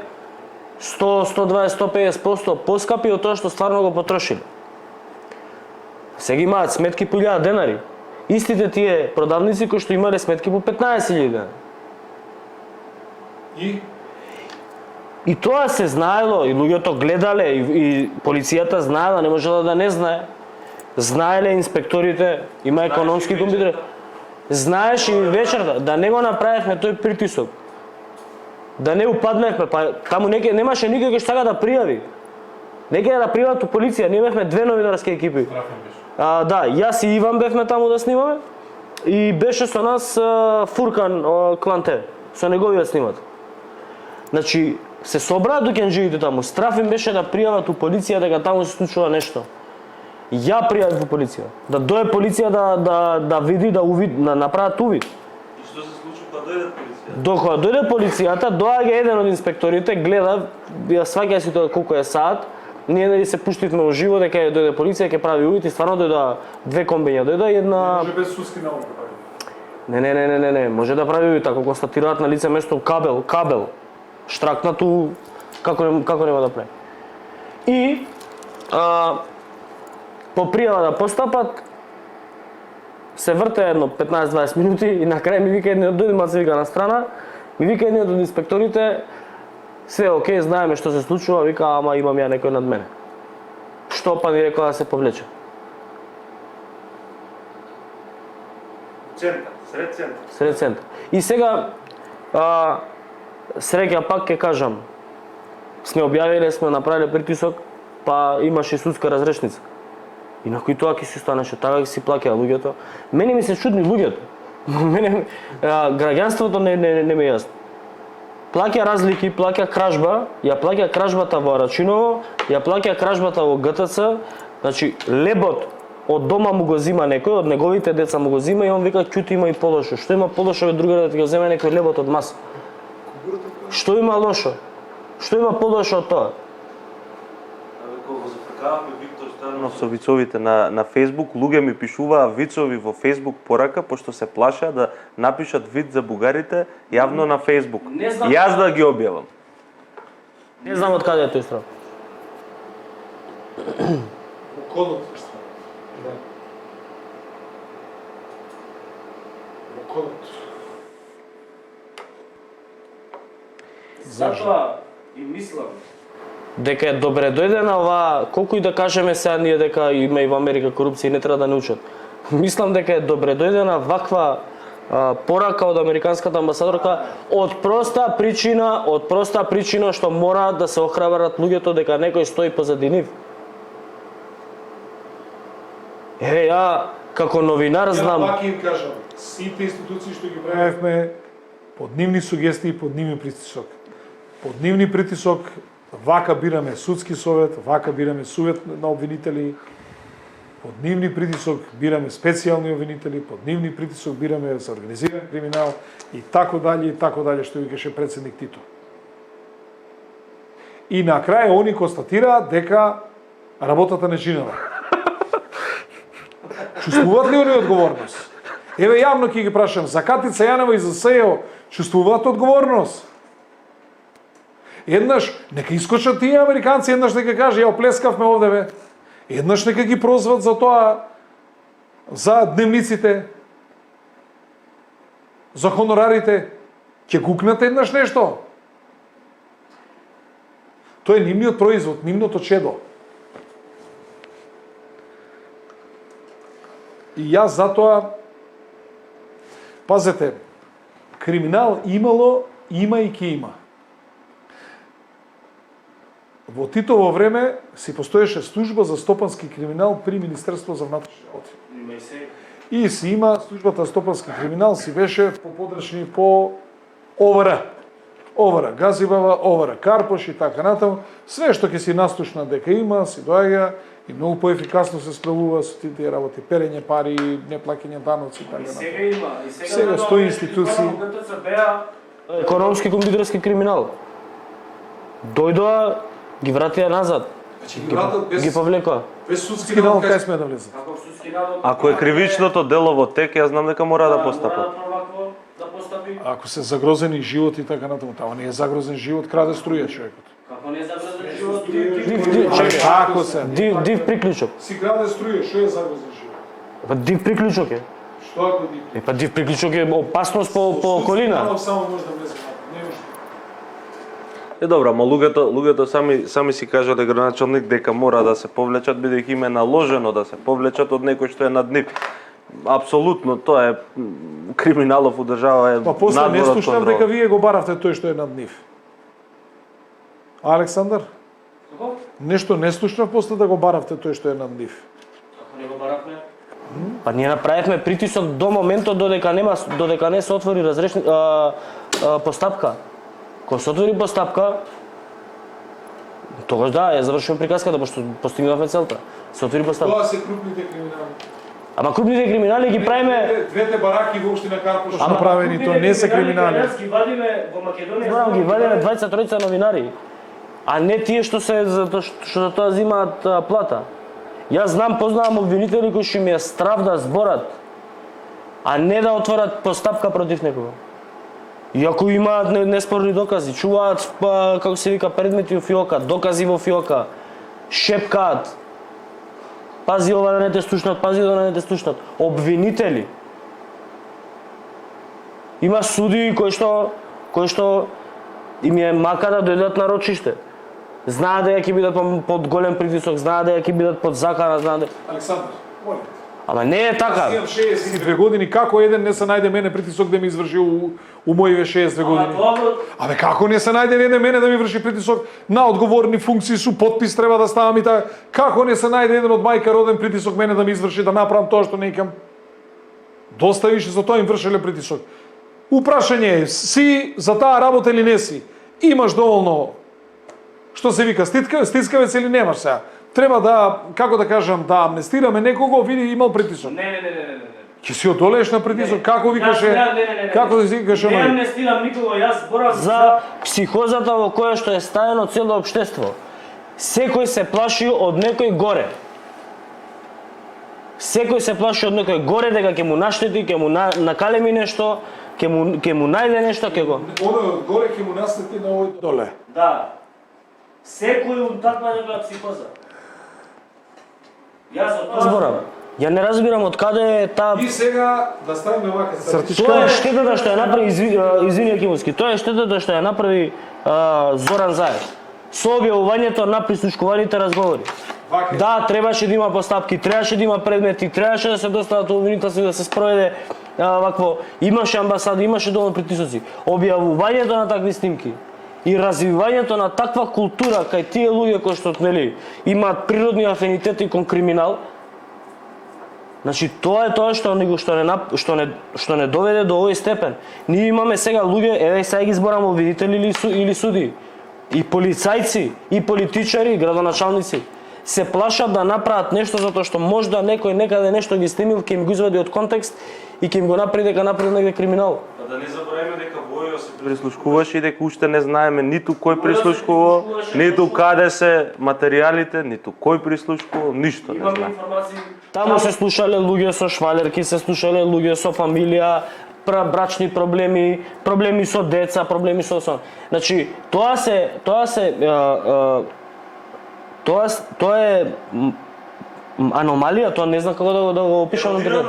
100, 120, 150% поскапи од тоа што стварно го потрошиле. Сега имаат сметки по 1000 денари. Истите тие продавници кои што имале сметки по 15.000 денари. И тоа се знаело, и луѓето гледале, и полицијата знаела, не можела да не знае. Знаеле инспекторите, има економски компјутери. Знаеш и вечерта, да не го направевме тој притисок. Да не упадневме, па таму немаше никој кој сака да пријави. Некаде да пријават у полиција, ние бевме 2 новинарски екипи. Да, јас и Иван бевме таму да снимаме и беше со нас Фуркан Кланте, со неговиот снимат. Значи, се собраа дуќанџиите таму, страф им беше да пријават у полиција дека таму се случува нешто. Ја пријавив во полиција, да дое полиција да види, да направат увид. И што се случи кога дојде полиција? Докога дојде полицијата, доаѓа еден од инспекторите, гледа, ја сваќа си тоа колку е саат. Ние нели се пуштивме уживо дека дојде полиција, ќе прави увид и стварно дојда 2 комбиња, дојда една. Може без судски налог да прави. Не, може да прави увид ако констатираат на лице место кабел, штракнату, како нема да прави. И по пријава да постапат, се врте едно 15-20 минути и на крај ми вика еден дојде ма се вика на страна, Ми вика едниот од инспекторите, све окей, знаеме што се случува, вика, ама имам ја некој над мене. Што па ни рекоа да се повлече? Сред центар. И сега, среќа пак ќе кажам, сме објавиле, сме направиле притисок, па имаше судска разрешница. И на кој тоа ќе си станеше, така ќе си плаќаа луѓето. Мене ми се чудни луѓето. Мене граѓанството не ми е јасно. Плаќа разлики, плаќа кражба, ја плаќа кражбата во Арачиново, ја плаќа кражбата во ГТЦ, значи лебот од дома му го зима некој, од неговите деца му го зима и он вика ќути има и полошо. Што има полошо од другаде да ти го земе некој лебот од маса? Што има лошо? Што има полошо од тоа? Кога запрекаваме Виктор Стојанов со вицовите на Facebook, луѓе ми пишуваа вицови во Facebook порака, пошто се плашеа да напишат виц за бугарите јавно на Facebook. Јас да ги објавам. Не знам од каде е тој страх. Во колот е страх. Да. Во колот. Затоа и мислам Дека е добре дојдена ова, колку и да кажеме сега ние дека има и во Америка корупција и не треба да не учат. Мислам дека е добре дојдена ваква порака од американската амбасадорка од проста причина што мора да се охрабрат луѓето дека некој стои позади нив. Ја како новинар знам. Ја пак им кажам, сите институции што ги правевме под нивни сугестии, под нивни притисок. Под нивни притисок вака бираме судски совет, вака бираме совет на обвинители, под нивни притисок бираме специјални обвинители, под нивни притисок бираме за организиран криминал и така дале, што викаше претседник Тито. И на крај они констатираат дека работата не чинела. Чувствуваат ли они одговорност? Еве јавно ќе ги прашам, за Катица Јанева и за СЕО чувствуваат одговорност? Еднаш нека искочат тие американци, еднаш нека каже ја оплескавме овде бе. Еднаш нека ги прозват за тоа, за дневниците, за хонорарите. Ќе гукнат еднаш нешто. Тоа е нивниот производ, нивното чедо. И јас затоа, пазете, криминал имало, има и ќе има. Во Титово време си постоеше служба за стопански криминал при Министерство за внатрешни работи. И си има службата за стопански криминал си беше по подрачни по ОВР. ОВР Газибава, ОВР Карпош и така натаму. Све што ќе си наслушна дека има, си доаѓа и многу поефикасно се справува со тие работи, перење пари, неплаќање даноци и така натаму. сега има. И Сега стои институции. Економски компјутерски криминал. Дојдоа, ги вратија назад. Ги повлекоа. Без судски налог кај сме да влезат? Ако е кривичното дело во тек, јас знам дека мора да постапат. Ако се загрозени живот и така натаму, таа не е загрозен живот, краде струја човекот. Како не загрозен живот, Како се? Див приклучок. Си краде струја, што е загрозен живот? Па див приклучок е. Што ако ти? Па див приклучок е опасност по околина. Само може да влезе. Не може. Е добро, ама луѓето сами си кажале градоначалник дека мора да се повлечат бидејќи им е наложено да се повлечат од некој што е над нив. Апсолутно, тоа е криминалов у држава е Па после не надвор од слушнав контрола. дека вие го баравте тој што е над нив. Александар? Како? Нешто не слушнав после да го баравте тој што е над нив. Како не го баравме? Па ние направивме притисок до моментот додека не се отвори постапка. Кога се отвори постапка, тогаш да, ја завршуваме приказката, пошто постигнавме целта. Се отвори постапка. Тоа се крупните криминали. Ама крупните криминали ги правиме... Двете бараки во општина Карпош Ама направени, тоа не се криминали. Јас ги вадиме во Македонија. Зборам, ги вадиме 23 новинари, а не тие што за тоа земаат плата. Јас знам, познавам обвинители кои што ми е страв да зборат, а не да отворат постапка против некого. Иако имаат неспорни докази, чуваат, како се вика, предмети во фиока, докази во фиока, шепкаат, пази ова да не те слушнат, пази ова да не те слушнат. Обвинители. Има суди кои што кои што им е мака да дојдат на рочиште. Знаат дека ќе бидат под голем притисок, знаат дека ќе бидат под закана, знаат. Александар, молим. Ама не е така. Имам 62 години, како еден не се најде мене притисок да ми изврши у моите 62 години? Абе како не се најде еден мене да ми врши притисок на одговорни функции, со подпис треба да ставам и така. Како не се најде еден од мајка роден притисок мене да ми изврши да направам тоа што не икам? Доста више за тоа им вршеле притисок. Упрашање е, си за таа работа или не си? Имаш доволно, што се вика, стискавец или немаш сега? Треба да, како да кажам, да амнестираме некого, види имал притисок. Не. Ќе си одолееш на притисок, како викаше? Како да си викаше? Не амнестирам никого, јас зборам За психозата во која што е ставено цело општество. Секој се плаши од некој горе. Секој се плаши од некој горе дека ќе му наштети, ќе му накалеми нешто, ќе му најде нешто, ќе го. Оно горе ќе му наштети на овој доле. Да. Секој утаква некоја психоза. Јас од тоа Зборам. Ја не разбирам од каде е таа. И сега да ставиме вака цртичка. Тоа е штетата што ја направи извини Акимовски. Тоа е штетата што ја направи Зоран Заев. Со објавувањето на прислушкуваните разговори. Да, требаше да има постапки, требаше да има предмети, требаше да се достават обвинителства да се спроведе вакво. Имаше амбасада, имаше доволно притисоци. Објавувањето на такви снимки и развивањето на таква култура кај тие луѓе кои што нели имаат природни афинитети кон криминал. Значи тоа е тоа што не доведе до овој степен. Ние имаме сега луѓе, еве сега ги зборам обвинители или суди, и полицајци, и политичари, и градоначалници се плашат да направат нешто затоа што можда некој некаде нешто ги снимил, ќе им го извади од контекст и ќе им го направи дека направи негде криминал. Да не забораваме дека Војо се прислушкуваше и дека уште не знаеме ниту кој прислушкува, ниту каде се материјалите, ниту кој прислушкува, ништо не имаме знаеме. информации. Таму се слушале луѓе со швалерки, се слушале луѓе со фамилија, брачни проблеми, проблеми со деца, проблеми со сон. Значи, тоа е аномалија, тоа не знам како да го опишам на терен.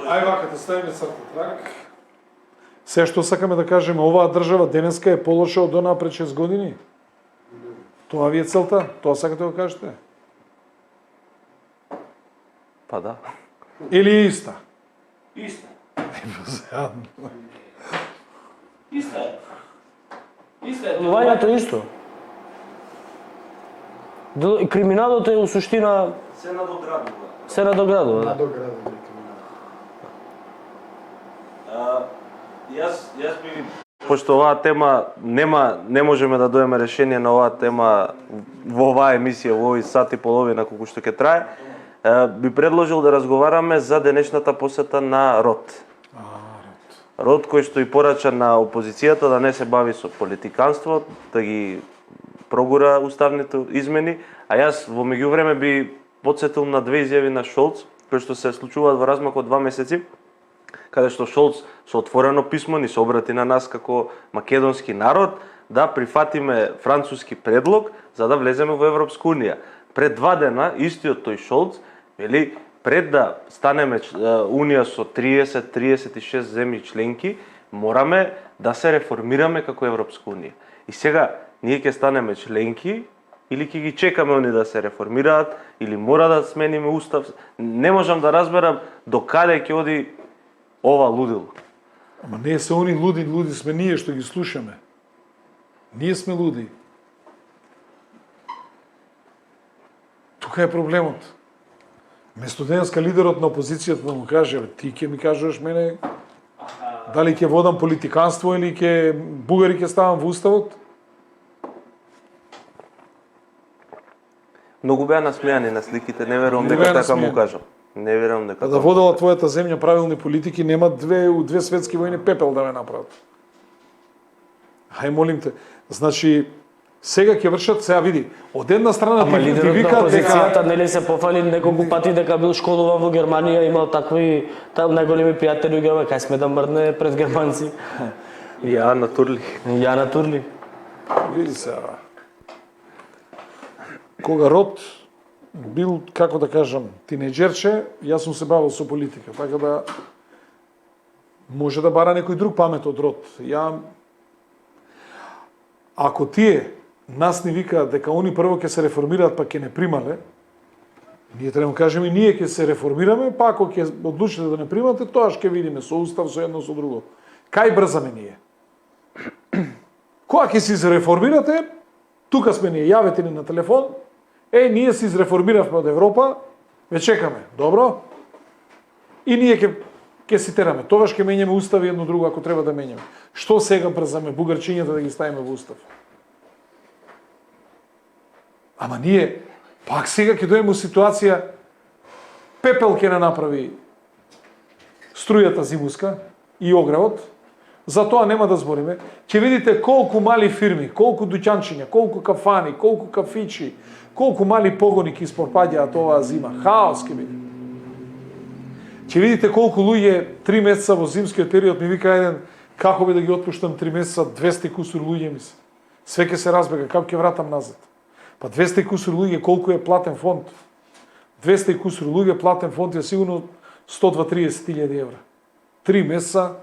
Ај вака да ставиме црта трак. Се што сакаме да кажеме, оваа држава денеска е полоша од онаа пред 6 години. Тоа ви е целта? Тоа сакате да го кажете? Па да. Или е иста? Иста. Иста е. Иста е. Луѓето исто. Криминалот е у суштина Се надоградува. се надоградува. Да. Надоградува. Јас би, пошто оваа тема не можеме да доеме решение на оваа тема во оваа емисија, во овој сат и половина колку што ќе трае, би предложил да разговараме за денешната посета на Рот. Рот кој што и порача на опозицијата да не се бави со политиканство, да ги прогура уставните измени, а јас во меѓувреме би потсетил на две изјави на Шолц, кои што се случуваат во размак од 2 месеци, каде што Шолц со отворено писмо ни се обрати на нас како македонски народ да прифатиме француски предлог за да влеземе во Европска унија. Пред 2 дена истиот тој Шолц вели пред да станеме унија со 30-36 земји членки, мораме да се реформираме како Европска унија. И сега ние ќе станеме членки или ќе ги чекаме они да се реформираат или мора да смениме устав. Не можам да разберам до каде ќе оди ова лудило. Ама не се они луди, луди сме ние што ги слушаме. Ние сме луди. Тука е проблемот. Место денеска лидерот на опозицијата да му каже, ти ќе ми кажеш мене дали ќе водам политиканство или ќе бугари ќе ставам во уставот? Многу беа насмејани на сликите, не верувам дека така му кажам. Не верувам дека. Да водела твојата земја правилни политики, нема две светски војни пепел да ме направат. Хај молим те. Значи, сега ќе вршат, сега види, од една страна Ама ти лидерот на вика опозицијата дека нели се пофали неколку пати дека бил школуван во Германија, имал такви најголеми пријатели у Германија, кај сме да мрдне пред германци. Ја натурли. Јана Турли. види сега. Кога Рот бил, како да кажам, тинеџерче, јас сум се бавил со политика, така да може да бара некој друг памет од род. Ако тие нас ни викаат дека они прво ќе се реформираат па ќе не примале, ние треба да кажеме ние ќе се реформираме, па ако ќе одлучите да не примате, тоа ќе видиме со устав, со едно, со друго. Кај брзаме ние? Кога ќе се изреформирате, тука сме ние, јавете ни на телефон, ние се изреформиравме од Европа, ве чекаме, добро? И ние ќе си тераме. Тогаш ќе менјаме устави едно друго ако треба да менјаме. Што сега брзаме бугарчињата да ги ставиме во устав? Ама ние пак сега ќе дојдеме во ситуација пепел ќе не направи струјата зимуска и огревот, за тоа нема да збориме. Ќе видите колку мали фирми, колку дуќанчиња, колку кафани, колку кафичи, колку мали погони ќе испропаѓаат оваа зима. Хаос ќе биде. Ќе видите колку луѓе 3 месеца во зимскиот период ми вика еден како би да ги отпуштам 3 месеца 200 кусур луѓе ми се. Све ќе се разбега, како ќе вратам назад. Па 200 кусур луѓе колку е платен фонд? 200 кусур луѓе платен фонд е сигурно 120-30 евра. 3 месеца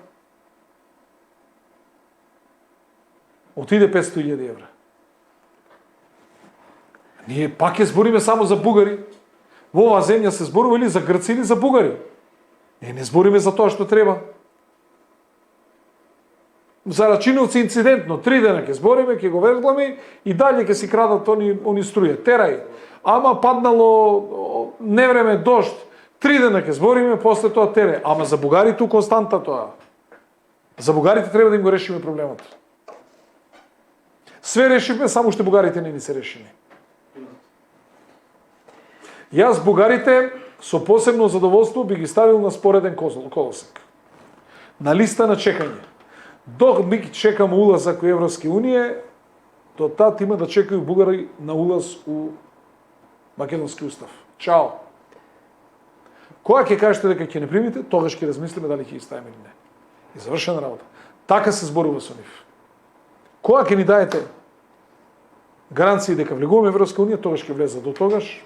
отиде 500.000 евра. Ние пак ќе збориме само за бугари. Во оваа земја се зборува или за грци или за бугари. Не збориме за тоа што треба. За Рачиновци инцидентно, 3 дена ќе збориме, ќе го вергламе и далje ќе си крадат они струја. Терај. Ама паднало невреме, дожд. 3 дена ќе збориме, после тоа тере. Ама за бугарите константа тоа. За бугарите треба да им го решиме проблемот. Све решиме, само што бугарите не ни се решени. Јас бугарите со посебно задоволство би ги ставил на спореден колосек. На листа на чекање. Док ми чекаме улазак во Европска унија, до тад има да чекају бугари на улаз у Македонски устав. Чао. Кога ќе кажете дека ќе не примите, тогаш ќе размислиме дали ќе ги ставиме или не. И завршена работа. Така се зборува со нив. Кога ќе ни даете гаранции дека влегуваме во Европска унија, тогаш ќе влезат. До тогаш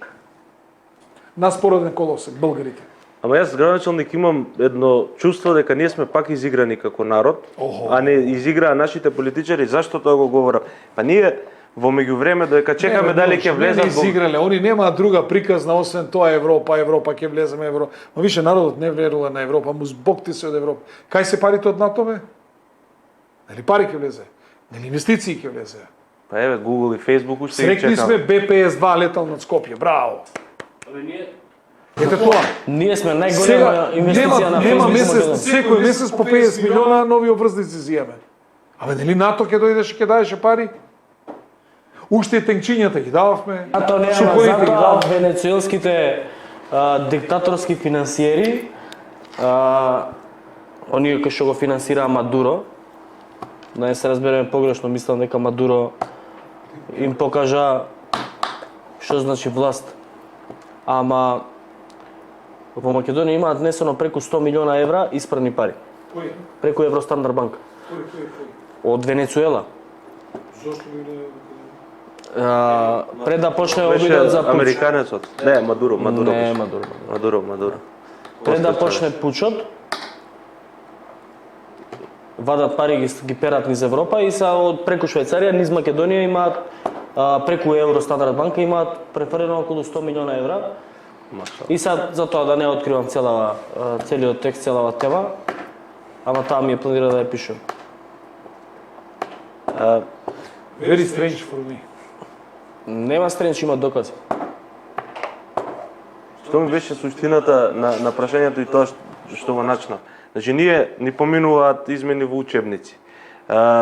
на спореден колосек, българите. Ама јас граначалник имам едно чувство дека ние сме пак изиграни како народ, а не изиграа нашите политичари. Зашто тоа го говорам? Па ние во меѓувреме додека чекаме дали ќе влезат. Не изиграле, они немаат друга приказна освен тоа Европа ќе влеземе Европа. Ма више народот не верува на Европа, му збогти се од Европа. Кај се парите од НАТО бе? Нели пари ќе влезе? Нели инвестиции ќе влезе? Па еве Google и Facebook уште ги чекаме. Срекни сме БПС-2 летал над Скопје. Браво. Ете тоа. Ние сме најголема инвестиција на нема месец, Facebook. секој месец по 50 милиона нови обврзници зиеме. Абе нели НАТО ќе дојдеше ќе даеше пари? Уште тенкчињата ги дававме. Тоа нема, сухоите ги затоа дававме. венецуелските диктаторски финансиери, оние кои што го финансираа Мадуро, да не се разбереме погрешно, мислам дека Мадуро им покажа што значи власт. Ама во Македонија имаат внесено преку 100 милиона евра испрани пари. Кој? Преку Евростандард банка. Кој? Од Венецуела. Зошто ги не... Пред да почне Беше обидот за пуч. американецот. Не, Мадуро. Не, беше. Мадуро. Пред да почне пучот, вадат пари, ги перат низ Европа и са од преку Швајцарија низ Македонија имаат преку Евростандард банка имаат преферено околу 100 милиона евра. И сад за тоа да не откривам целиот текст, целава тема, ама таа ми е планира да ја пишем. Very strange for me. Нема стренч, има докази. Што ми беше суштината на прашањето и тоа што го начнав. Значи ние ни поминуваат измени во учебници.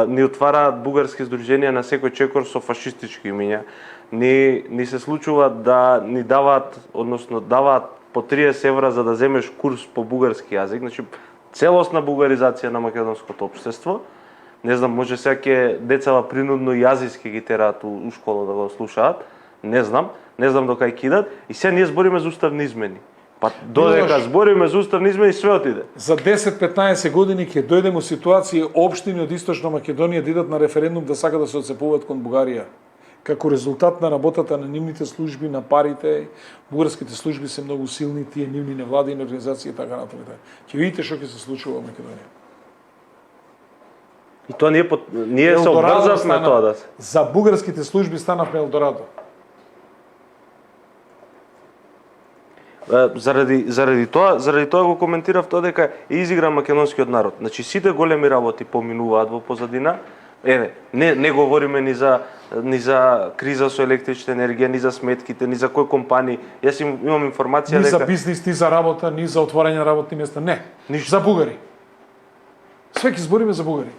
Ни отвараат бугарски здруженија на секој чекор со фашистички имиња. Ни се случува да ни даваат, односно даваат по 30 евра за да земеш курс по бугарски јазик. Значи целосна бугаризација на македонското општество. Не знам, може сега ќе децава принудно јазиски ги тераат у школа да го слушаат. Не знам до кај кидат. И сега ние збориме за уставни измени. Па додека збориме за уставни измени, све отиде. За 10-15 години ќе дојдеме во ситуација општини од Источна Македонија да идат на референдум да сакат да се отцепуваат кон Бугарија. Како резултат на работата на нивните служби, на парите, бугарските служби се многу силни, тие нивни невладини организации и така натаму. Ќе видите што ќе се случува во Македонија. И тоа ние се обврзавме тоа да се. За бугарските служби станавме Елдорадо. Заради тоа го коментирав тоа дека е изигран македонскиот народ. Значи сите големи работи поминуваат во позадина. Еве, не говориме ни за криза со електрична енергија, ни за сметките, ни за кои компании. Јас имам информација Ни дека за бизнис, ни за работа, ни за отворање на работни места, не. За бугари. Све ќе збориме за бугари.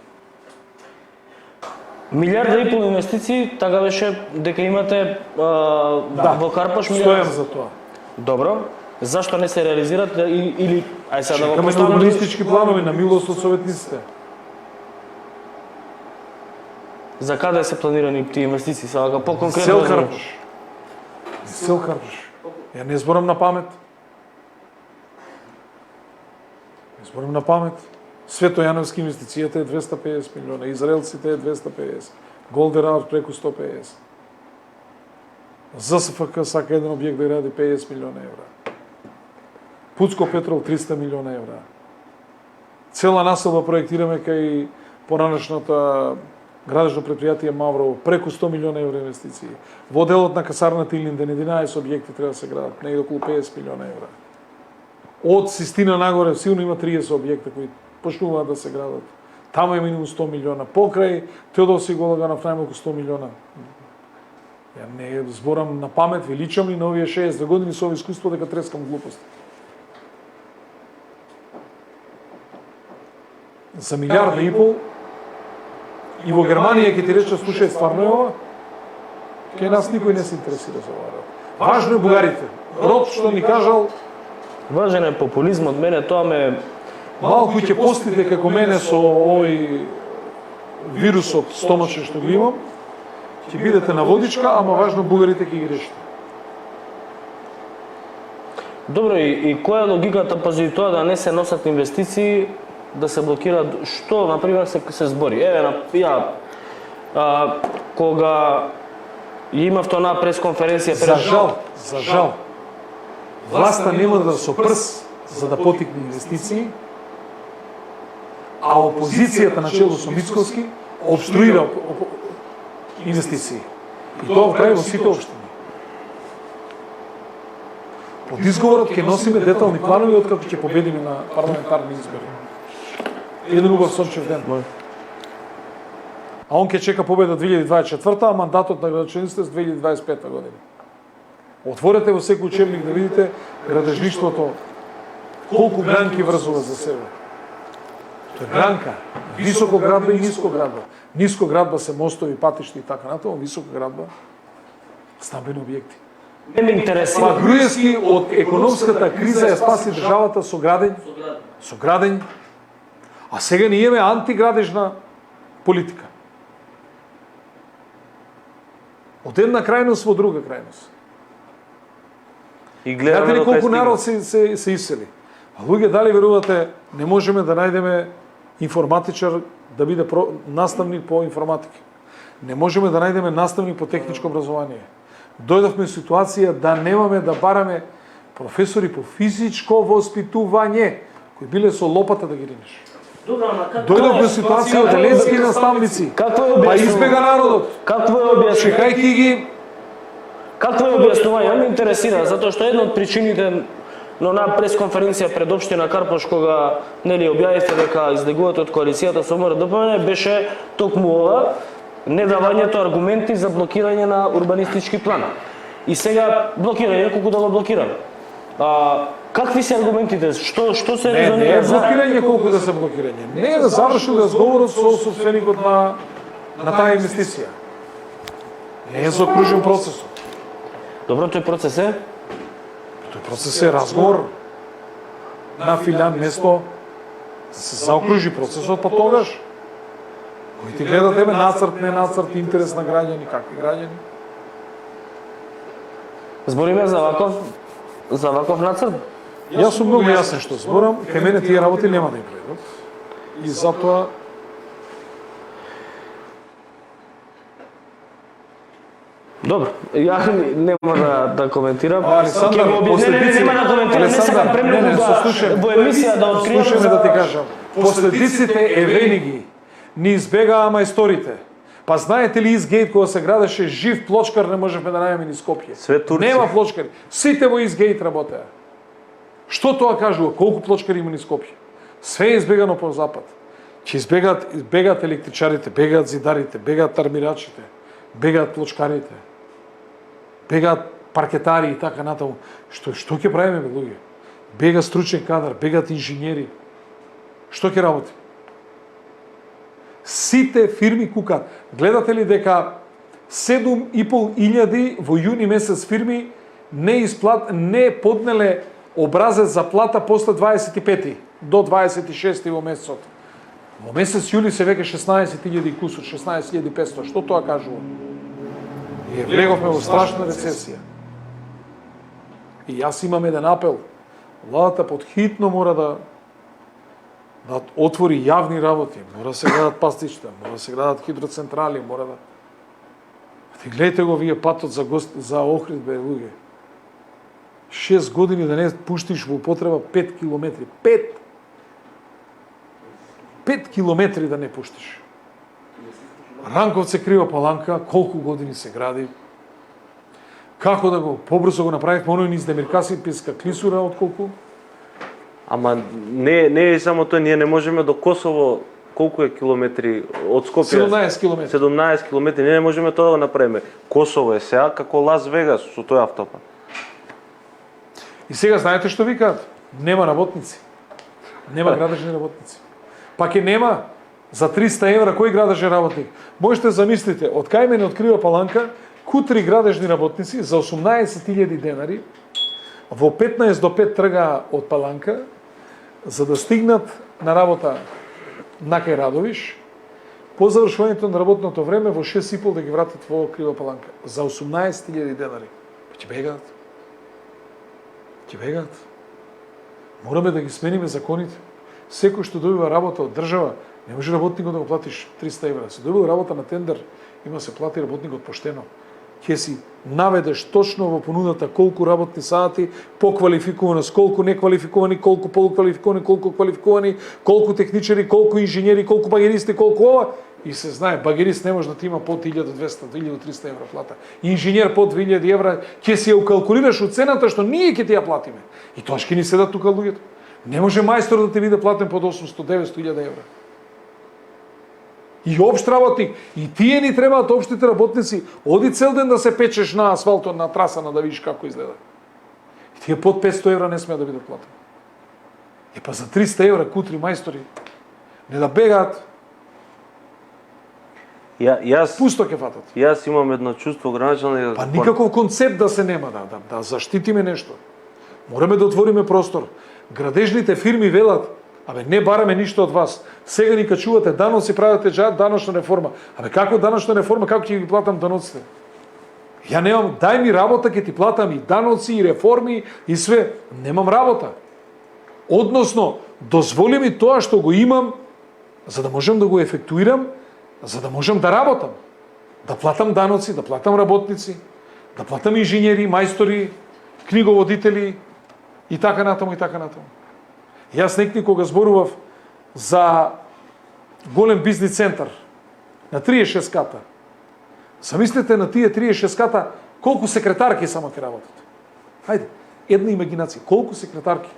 Милиарда и пол инвестиции, така беше дека имате во Карпош Стојам за тоа. Добро. Зашто не се реализират или ај сега да го Чекаме поставиме урбанистички планови на милост од советниците. за каде се планирани тие инвестиции, сега по-конкретно. Цел Карпош. Цел Карпош. Ја не зборам на памет. Не зборам на памет. Свето Јановски инвестицијата е 250 милиона, израелците е 250, Голдерар преку 150. ЗСФК сака еден објект да ради 50 милиона евра. Пуцко Петрол 300 милиона евра. Цела населба проектираме кај поранешната градежно предпријатие Маврово, преку 100 милиона евра инвестиции. Во делот на касарната Илинден 11 објекти треба да се градат, негде околу 50 милиона евра. Од Систина нагоре силно има 30 објекта кои почнуваат да се градат. Таму е минимум 100 милиона. Покрај Теодосија Гологанов најмалку 100 милиона. Ја не зборам на памет, величам ли на овие 62 години со ово искуство дека трескам глупости. За милиарда и пол и во Германија ќе ти рече слушај стварно е ова? Кај нас никој не се интересира за ова. Важно е бугарите. Род што ни кажал, Важен е популизмот, мене тоа ме малку ќе постите како мене со овој вирусот стомачен што го имам, ќе бидете на водичка, ама важно бугарите ќе ги решите. Добро, и која е логиката пази тоа да не се носат инвестиции, да се блокираат, што, например, се збори? Еве, кога имав тоа на пресконференција За жал, власта нема да со прс за да потикне инвестиции, а опозицијата на чело со Мицковски обструира инвестиции. И тоа прави во сите општини. Под изговорот ќе носиме детални планови откако ќе победиме на парламентарни избори. Еден убав сончев ден. А он ќе чека победа 2024, а мандатот на градоначелниците с 2025 година. Отворете во секој учебник да видите градежништвото колку гранки врзува за себе. Тоа е гранка. Високо градба и ниско градба. Ниско градба се мостови, патишти и така натаму, високо градба стамбени објекти. Не ме интересира. Па Груевски од економската криза ја спаси државата со градење. А сега ние имаме антиградежна политика. Од една крајност во друга крајност. И гледаме Знаете ли до колку кај народ се исели? А луѓе, дали верувате, не можеме да најдеме информатичар да биде наставник по информатика. Не можеме да најдеме наставник по техничко образование. Дојдовме во ситуација да немаме да бараме професори по физичко воспитување, кои биле со лопата да ги ринеш. Дојдовме во ситуација оделенски наставници, па избега народот. Какво е објаснување? Чекајќи ги. Какво е објаснување? Ме интересира, затоа што една од причините но на пресконференција пред општина Карпош кога нели објавивте дека излегувате од коалицијата со МРДПМН беше токму ова недавањето аргументи за блокирање на урбанистички план. И сега блокирање колку да го блокираме. Какви се аргументите? Што се резонира? Не е блокирање колку да се блокирање. Не е да завршил разговорот со собственикот на таа инвестиција. Не е заокружен процесот. Добро, тој процес е? Тој процес е разговор на филиан место да се заокружи процесот, па тогаш кој ти гледа тебе нацрт, не нацрт, интерес на граѓани, какви граѓани? Збориме за ваков нацрт? Јас сум многу јасен што зборам, кај мене тие работи нема да им предат. И затоа Добро, ја нема да коментирам. Александар, последици... Нема да коментирам, не сакам премногу во емисија да откријам. Слушаме да ти кажам. Последиците евени ги. ни избегаа мајсторите. Па знаете ли Изгейт кога се градеше жив плочкар не можевме да најдеме ни Скопје. Све турци. Нема плочкари. Сите во Изгейт работеа. Што тоа кажува? Колку плочкари има ни Скопје? Све е избегано по запад. Ќе бегаат електричарите, бегаат зидарите, бегаат армирачите, бегаат плочкарите, бегаат паркетари и така натаму. Што ќе правиме, бе, луѓе? Бега стручен кадар, бегаат инженери. Што ќе работи? Сите фирми кукат. Гледате ли дека 7.500 во јуни месец фирми не поднеле образец за плата после 25 до 26 во месецот. Во месец јули се веќе 16.000 кусур, 16.500. Што тоа кажува? И влеговме во страшна рецесија. И јас имам еден апел. Владата подхитно мора да отвори јавни работи, мора да се градат пастишта, мора да се градат хидроцентрали, мора да... Ти гледате го вие патот за Охрид, бе, луѓе. 6 години да не пуштиш во употреба 5 километри. 5 километри да не пуштиш. Ранковце Крива Паланка, колку години се гради. Како да го побрзо го направивме оној низ Демиркаси писка клисура отколку? Ама не е само тоа, ние не можеме до Косово, колку е километри од Скопје? 17 километри. 17 километри, ние не можеме тоа да го направиме. Косово е сега како Лас Вегас со тој автопат. И сега знаете што викаат? Нема работници. Нема градежни работници. Пак нема за 300 евра кој градежен работник. Можете замислите, од кај мене открива Паланка, кутри градежни работници за 18.000 денари, во 15 до 5 тргаа од Паланка, за да стигнат на работа на кај Радовиш, по завршувањето на работното време во 6.30 да ги вратат во Крива Паланка. За 18.000 денари. Ќе бегаат. Ќе бегаат. Мораме да ги смениме законите. Секој што добива работа од држава, не може работникот да го платиш 300 евра. Се добива работа на тендер, има се плати работникот поштено. Ќе си наведеш точно во понудата колку работни сати, поквалификуваност, колку неквалификувани, колку полуквалификувани, колку квалификувани, колку техничари, колку инженери, колку багеристи, колку ова. И се знае, багерист не може да ти има под 1200, 1300 евра плата. Инженер под 2000 евра, ќе си ја укалкулираш у цената што ние ќе ти ја платиме. И тоа ќе ни седат тука луѓето. Не може мајстор да ти биде платен под 800-900 евра. И општ работник, и тие ни требаат општите работници, оди цел ден да се печеш на асфалтот, на трасана, да видиш како изгледа. И тие под 500 евра не смеат да бидат платени. И па за 300 евра кутри мајстори, не да бегаат, пусто ќе фатат. Јас имам едно чувство граначално. Па никаков концепт да се нема, да заштитиме нешто. Мораме да отвориме простор. Градежните фирми велат, абе не бараме ништо од вас. Сега ни качувате даноци, правите даночна реформа. Абе како даночна реформа, како ќе ги платам даноците? Ја немам, дај ми работа, ќе ти платам и даноци, и реформи, и све. Немам работа. Односно, дозволи ми тоа што го имам, за да можам да го ефектуирам, за да можам да работам. Да платам даноци, да платам работници, да платам инженери, мајстори, книговодители и така натаму и така натаму. Јас некој кога зборував за голем бизнис центар на 36 ката. Замислете на тие 36 ката колку секретарки само ќе работат. Хајде, една имагинација, колку секретарки.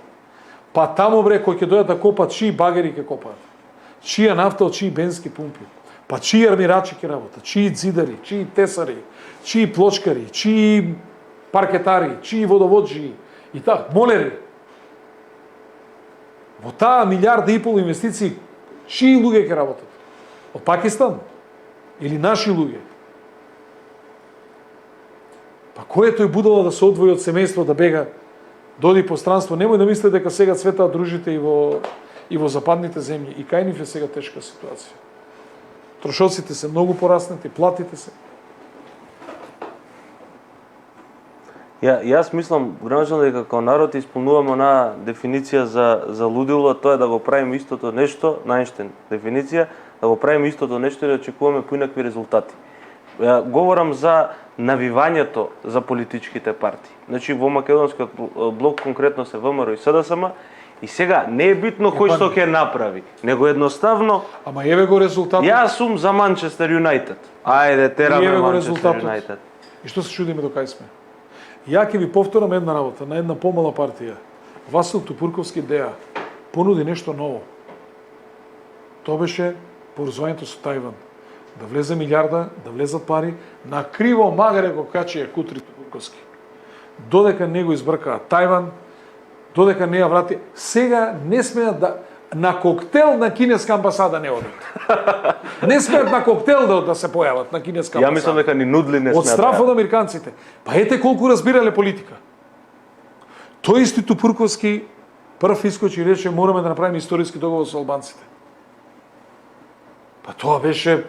Па таму бре кој ќе дојдат да копат, чии багери ќе копаат. Чија нафта од чии бензински пумпи. Па чии армирачи ќе работат, чии зидари, чии тесари, чии плочкари, чии паркетари, чии водоводжи и така, молери. Во таа 1,5 милиарда инвестиции, чии луѓе ќе работат? Од Пакистан? Или наши луѓе? Па кој е тој будало да се одвои од семејство, да бега, доди по странство? Немој да мислите дека сега цветаат дружите и во западните земји. И кај нив е сега тешка ситуација. Трошоците се многу пораснати, платите се. Јас мислам, граѓано дека како народ исполнуваме на дефиниција за лудило, тоа е да го правиме истото нешто, на Ајнштајн дефиниција, да го правиме истото нешто и да очекуваме поинакви резултати. Говорам за навивањето за политичките партии. Значи во македонскиот блок конкретно се ВМРО и СДСМ И сега не е битно кој што ќе направи, него едноставно Ама еве го резултатот. јас сум за Манчестер Юнајтед. Ајде, тераме Еве го Манчестер резултатот. Юнајтед. И што се чудиме до кај сме? Ја ќе ви повторам една работа, на една помала партија. Васил Тупурковски деа понуди нешто ново. Тоа беше поразувањето со Тајван. Да влезе милиарда, да влезат пари, на криво магаре го качија Кутри Тупурковски. Додека не го избркаа Тајван, додека не ја врати, сега не смеат да на коктел на кинеска амбасада не одат. Не смеат на коктел да се појават на кинеска Ја амбасада. мислам дека ни нудли не Од смеат. страф од американците. Па ете колку разбирале политика. Тој исти Тупурковски прв искочи и рече мораме да направиме историски договор со албанците. Па тоа беше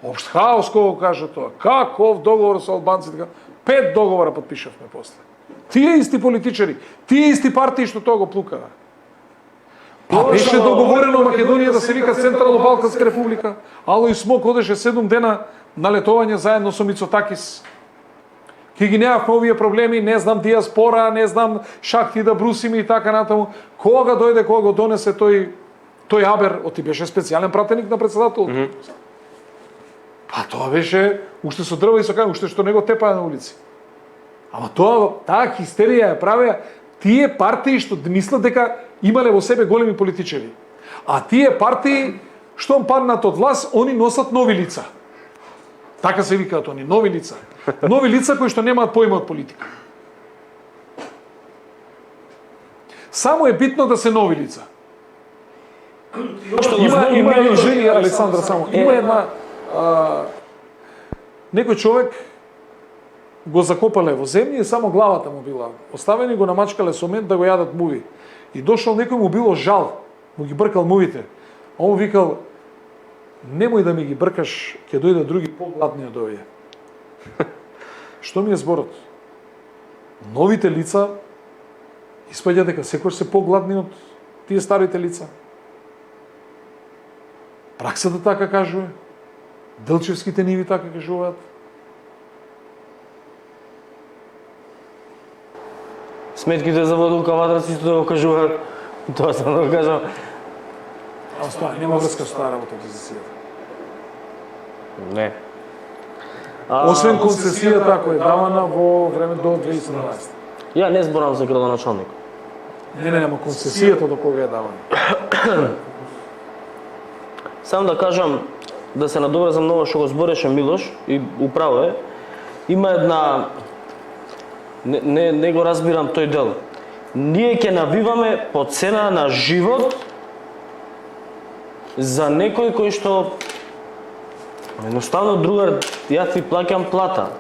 општ хаос кога го кажа тоа. Каков договор со албанците? 5 договора потпишавме после. Тие исти политичари, тие исти партии што тоа го плукаа. Па беше договорено Македонија да се вика Централно-Балканска република. Алој Смок одеше 7 дена на летување заедно со Мицотакис. Ке ги неавме овие проблеми, не знам диаспора, не знам шахти да брусиме и така натаму. Кога дојде, кога го донесе тој Абер, оти беше специјален пратеник на председателот. Па тоа беше уште со дрва и со камен, уште што не го тепаа на улици. Ама таа хистерија ја правеа тие партии што мислат дека имале во себе големи политичари. А тие партии што паднат од власт, они носат нови лица. Така се викаат они, нови лица. Нови лица кои што немаат поима од политика. Само е битно да се нови лица. Има жени, Александра, само. Има една некој човек го закопале во земја и само главата му била. Оставени го намачкале со мед да го јадат муви. И дошол некој му било жал, му ги бркал мувите. Он му викал, немој да ми ги бркаш, ќе дојдат други погладни од овие. Што ми е зборот? Новите лица испаѓа дека секој се погладни од тие старите лица. Праксата така кажува. Делчевските ниви така кажуваат. Сметките за вода кавадраци исто да го кажуваат. Тоа сам да го кажам. А остави, нема врска со таа работа опозицијата. Не. Освен концесијата која е давана во време до 2017. Ја не зборам за градоначалник. Не, ама концесијата до кога е давана. Само да кажам, да се надоврзам на ова што го збореше Милош, и управо е, има една... Не го разбирам тој дел. Ние ќе навиваме по цена на живот за некој кој што едноставно другар, јас ви плаќам плата.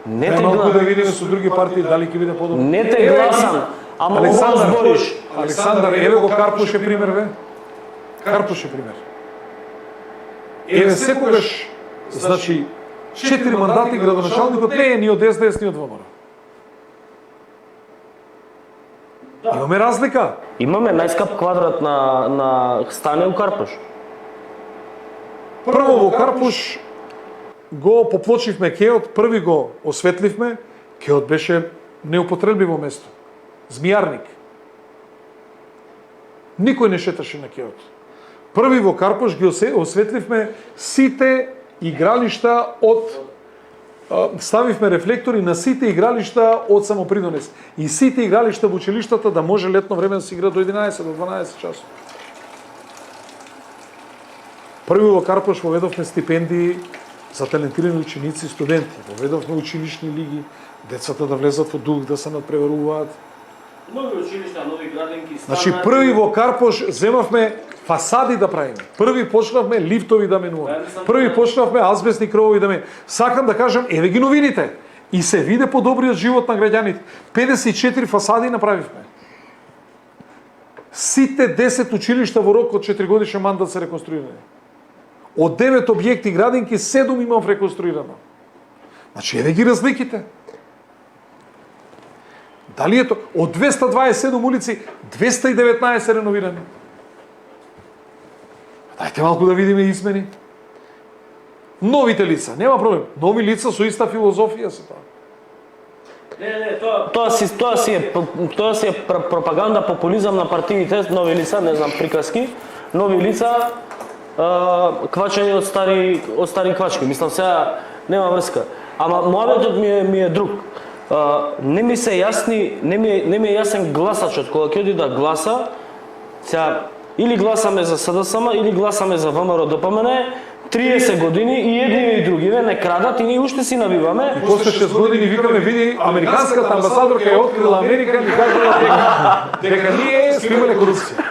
Не те Малку да гласам. видиме со други партии дали ќе биде подобро. Не те гласам, ама ова збориш. Александар, еве го Карпуш е пример, ве. Карпуш е пример. Еве секогаш, значи, 4 мандати градоначалникот не е ни од СДС, ни од ВМРО. Имаме разлика. Имаме најскап квадрат на стане у Карпуш. Прво во Карпуш го поплочивме кеот, први го осветливме, кеот беше неупотребливо место. Змијарник. Никој не шеташе на кеот. Први во Карпуш ги осветливме сите игралишта ставивме рефлектори на сите игралишта од самопридонес. И сите игралишта во училиштата да може летно време да се игра до 11 до 12 часот. Први во Карпуш воведовме стипендии за талентирани ученици и студенти. Воведовме училишни лиги, децата да влезат во дух, да се надпреваруваат. Нови училишта, нови градинки, Значи први во Карпуш земавме фасади да правиме. Први почнавме лифтови да менуваме. Први почнавме азбестни кровови да менуваме. Сакам да кажам, еве ги новините. И се виде подобриот живот на граѓаните. 54 фасади направивме. Сите 10 училишта во рок од 4 годишен мандат се реконструирани. Од 9 објекти градинки, 7 имав реконструирано. Значи, еве ги разликите. Дали е тоа? Од 227 улици, 219 реновирани. Дајте малку да видиме измени. Новите лица, нема проблем. Нови лица со иста филозофија се тоа. Не, Тоа си е пропаганда, популизам на партиите, нови лица, не знам, приказки, нови лица, квачање од стари квачки. Мислам, сега нема врска. Ама мојаветот ми е друг. Не ми е јасен гласачот кога ќе оди да гласа. Сега или гласаме за СДСМ, или гласаме за ВМРО ДПМН, 30 години и едни и другиве не крадат и ние уште си набиваме. После 6 години викаме, види, американската амбасадорка е открила Америка, ни кажала дека ние сме имале корупција.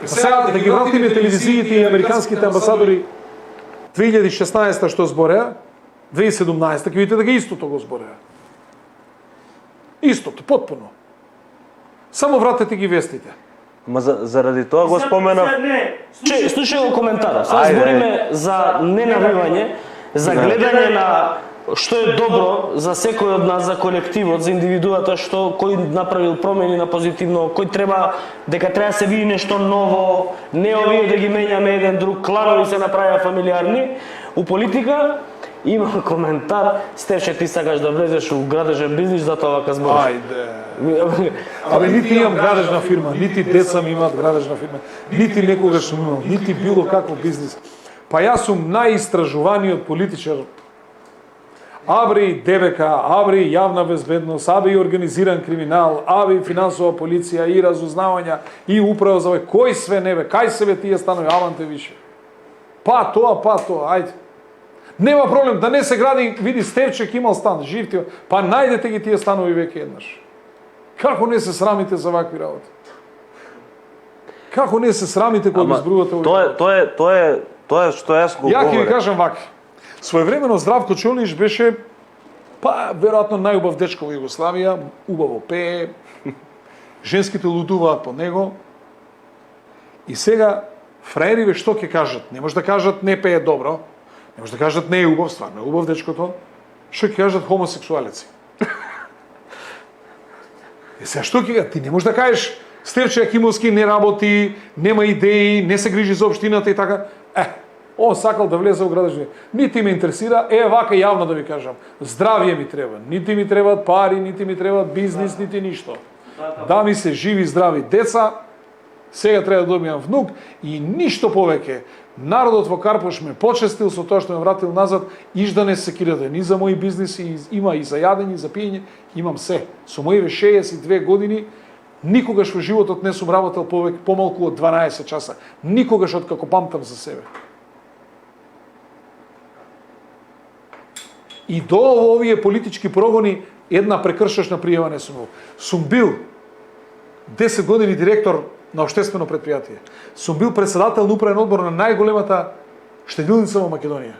Сега да ги вратиме телевизиите и американските амбасадори 2016 што збореа, 2017 ќе видите дека истото го збореа. Истото, потпуно. Само вратете ги вестите. Ма заради тоа го споменав. Слушај го коментарот. Сега збориме за ненавивање, за гледање на што е добро за секој од нас, за колективот, за индивидуата, кој направил промени на позитивно, кој треба да се види нешто ново, не овие да ги менјаме еден друг, кланови се направија фамилиарни. У политика има коментар, Стефче, ти сакаш да влезеш у градежен бизнис, затоа вака збориш. Ајде. Абе, нити имам градежна фирма, нити деца ми имаат градежна фирма, нити некогаш сум имал, нити било каков бизнис. Па јас сум најистражуваниот политичар. Абри ДБК, абри јавна безбедност, абри организиран криминал, абри финансова полиција и разузнавања и управа за кој све не бе, кај се бе тие станови, аванте више. Па тоа, ајде. Нема проблем, да не се гради, види Стевчек имал стан, жив ти, па најдете ги тие станови веќе еднаш. Како не се срамите за вакви работи? Како не се срамите кога ги зборувате овие? Тоа е што јас го Ја ќе ви говорам. кажам вака. Своевремено Здравко Чолиш беше, па, веројатно најубав дечко во Југославија, убаво пее, женските лудуваат по него. И сега, фраериве што ќе кажат? Не може да кажат не пее добро, не може да кажат не е убав, стварно е убав дечкото. Што ќе кажат хомосексуалеци? И сега што ќе кажат? Ти не може да кажеш Стефче Акимовски не работи, нема идеи, не се грижи за општината и така. Он сакал да влезе во градежни. Нити ме интересира, вака јавно да ви кажам. Здравје ми треба. Нити ми требаат пари, нити ми требаат бизнис, нити ништо. Да ми се живи здрави деца, сега треба да добијам внук и ништо повеќе. Народот во Карпош ме почестил со тоа што ме вратил назад, ишда не се кирате ни за мои бизниси, има и за јадење, и за пиење, имам се. Со моиве 62 години никогаш во животот не сум работел помалку од 12 часа. Никогаш од како памтам за себе. И до овие политички прогони една прекршачна пријава не сум бил. Сум бил 10 години директор на општествено предпријатие. Сум бил председател на управен одбор на најголемата штедилница во Македонија.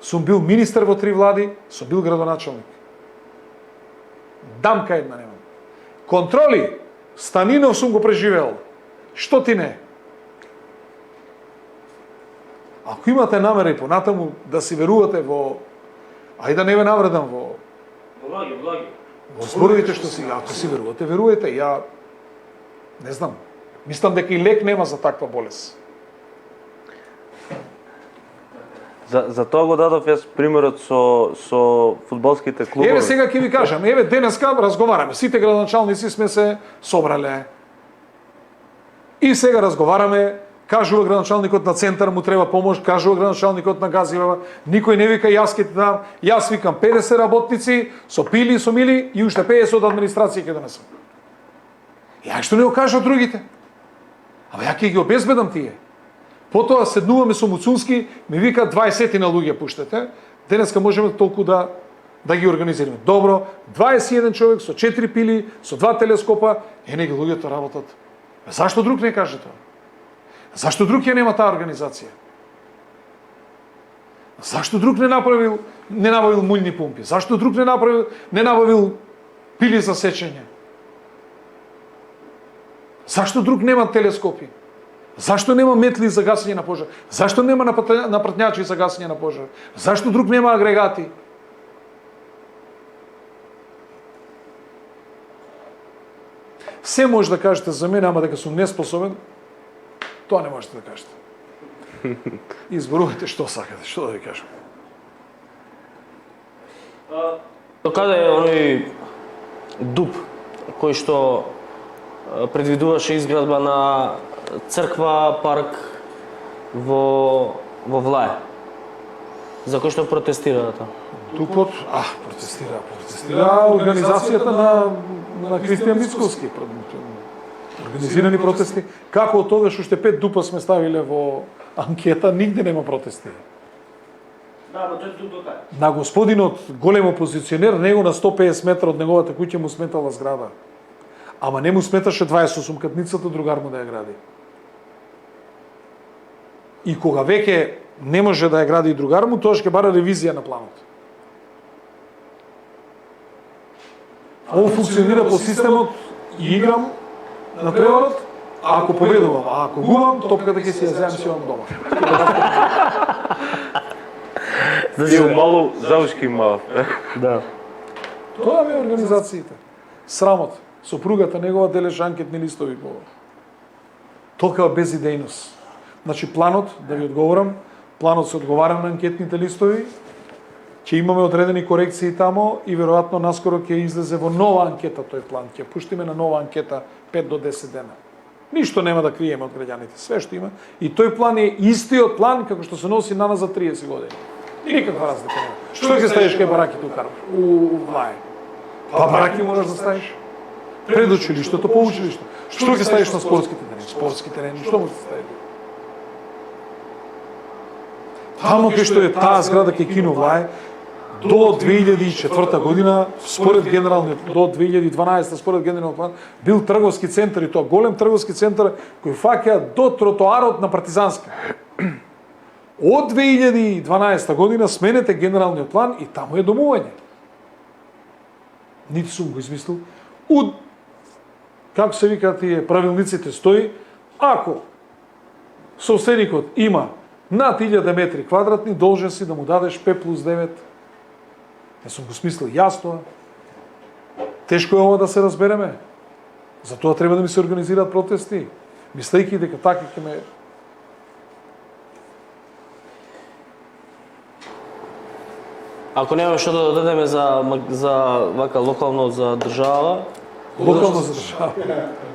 Сум бил министер во 3 влади, сум бил градоначалник. Дамка една немам. Контроли, Станинов сум го преживеал. Што ти не? Ако имате намера и понатаму да си верувате во... Ајде да не ве навредам во зборовите што си, ако си верувате, верувате. Ја не знам. Мислам дека и лек нема за таква болест. За тоа го дадов јас примерот со фудбалските клубови. Еве сега ќе ви кажам, еве денеска разговараме, сите градоначалници сме се собрале. И сега разговараме, кажува градоначалникот на Центар му треба помош, кажува градоначалникот на Газивава, никој не вика јас ќе ти дам, јас викам 50 работници со пили, со мили и уште 50 од администрација ќе донесам. Ја што не го кажа другите? Ама ја ќе ги обезбедам тие. Потоа седнуваме со Муцунски, ми вика 20 на луѓе пуштете, денеска можеме толку да ги организираме. Добро, 21 човек со 4 пили, со 2 телескопа, не ги луѓето работат. Зашто друг не каже тоа? Зашто друг ја нема таа организација? Зашто друг не набавил мујни пумпи? Зашто друг не набавил пили за сечење? Зашто друг нема телескопи? Зашто нема метли за гасење на пожар? Зашто нема напратњачи за гасење на пожар? Зашто друг нема агрегати? Се може да кажете за мене, ама дека сум неспособен, тоа не можете да кажете. Изборувате што сакате, што да ви кажам. Докаде е оној дуб кој што предвидуваше изградба на црква, парк во Влај, за кој што протестираат? Дупот, протестира организацијата на Кристијан Мицковски. Организирани протести. Како од тогаш уште 5 дупа сме ставиле во анкета, нигде нема протести. Да, но тој дуп докаде? На господинот голем опозиционер, него на 150 метра од неговата куќа му сметала зграда. Ама не му сметаше 28 катницата другар му да ја гради. И кога веќе не може да ја гради и другар му, тоа ќе бара ревизија на планот. Он функционира по системот и играм на преварот, а ако победувам, а ако губам, топката ќе си ја земам си имам дома. И малу заушки имав. Да. Тоа е организациите. Срамот. Сопругата негова делеше анкетни листови по толкова безидејност. Значи планот, да ви одговорам, планот се одговара на анкетните листови, ќе имаме одредени корекции тамо и веројатно наскоро ќе излезе во нова анкета тој план. Ќе пуштиме на нова анкета 5 до 10 дена. Ништо нема да криеме од граѓаните, све што има. И тој план е истиот план како што се носи на нас за 30 години. Никаква разлика нема. Што ќе ставиш кај бараките у Влај? Па бараки можеш да ставиш. Пред училиштето, по училиште. Што ќе ставиш на спортските терени? Спортски терени, што можеш да ставиш? Тамо кај што е таа зграда кај Кино Влај, до 2004 година, според генералниот, до 2012 според генералниот план, бил трговски центар и тоа голем трговски центар кој фаќа до тротоарот на Партизанска. Од 2012 година сменете генералниот план и таму е домување. Нити сум го измислил. Како се вика тие правилниците стои, ако собственикот има над 1000 метри квадратни, должен си да му дадеш П+9. Не сум го смислил јасно. Тешко е ова да се разбереме. Затоа треба да ми се организираат протести. Мислејќи дека така ќе ме... Ако нема што да додадеме за вака локално за држава, Локално за држава.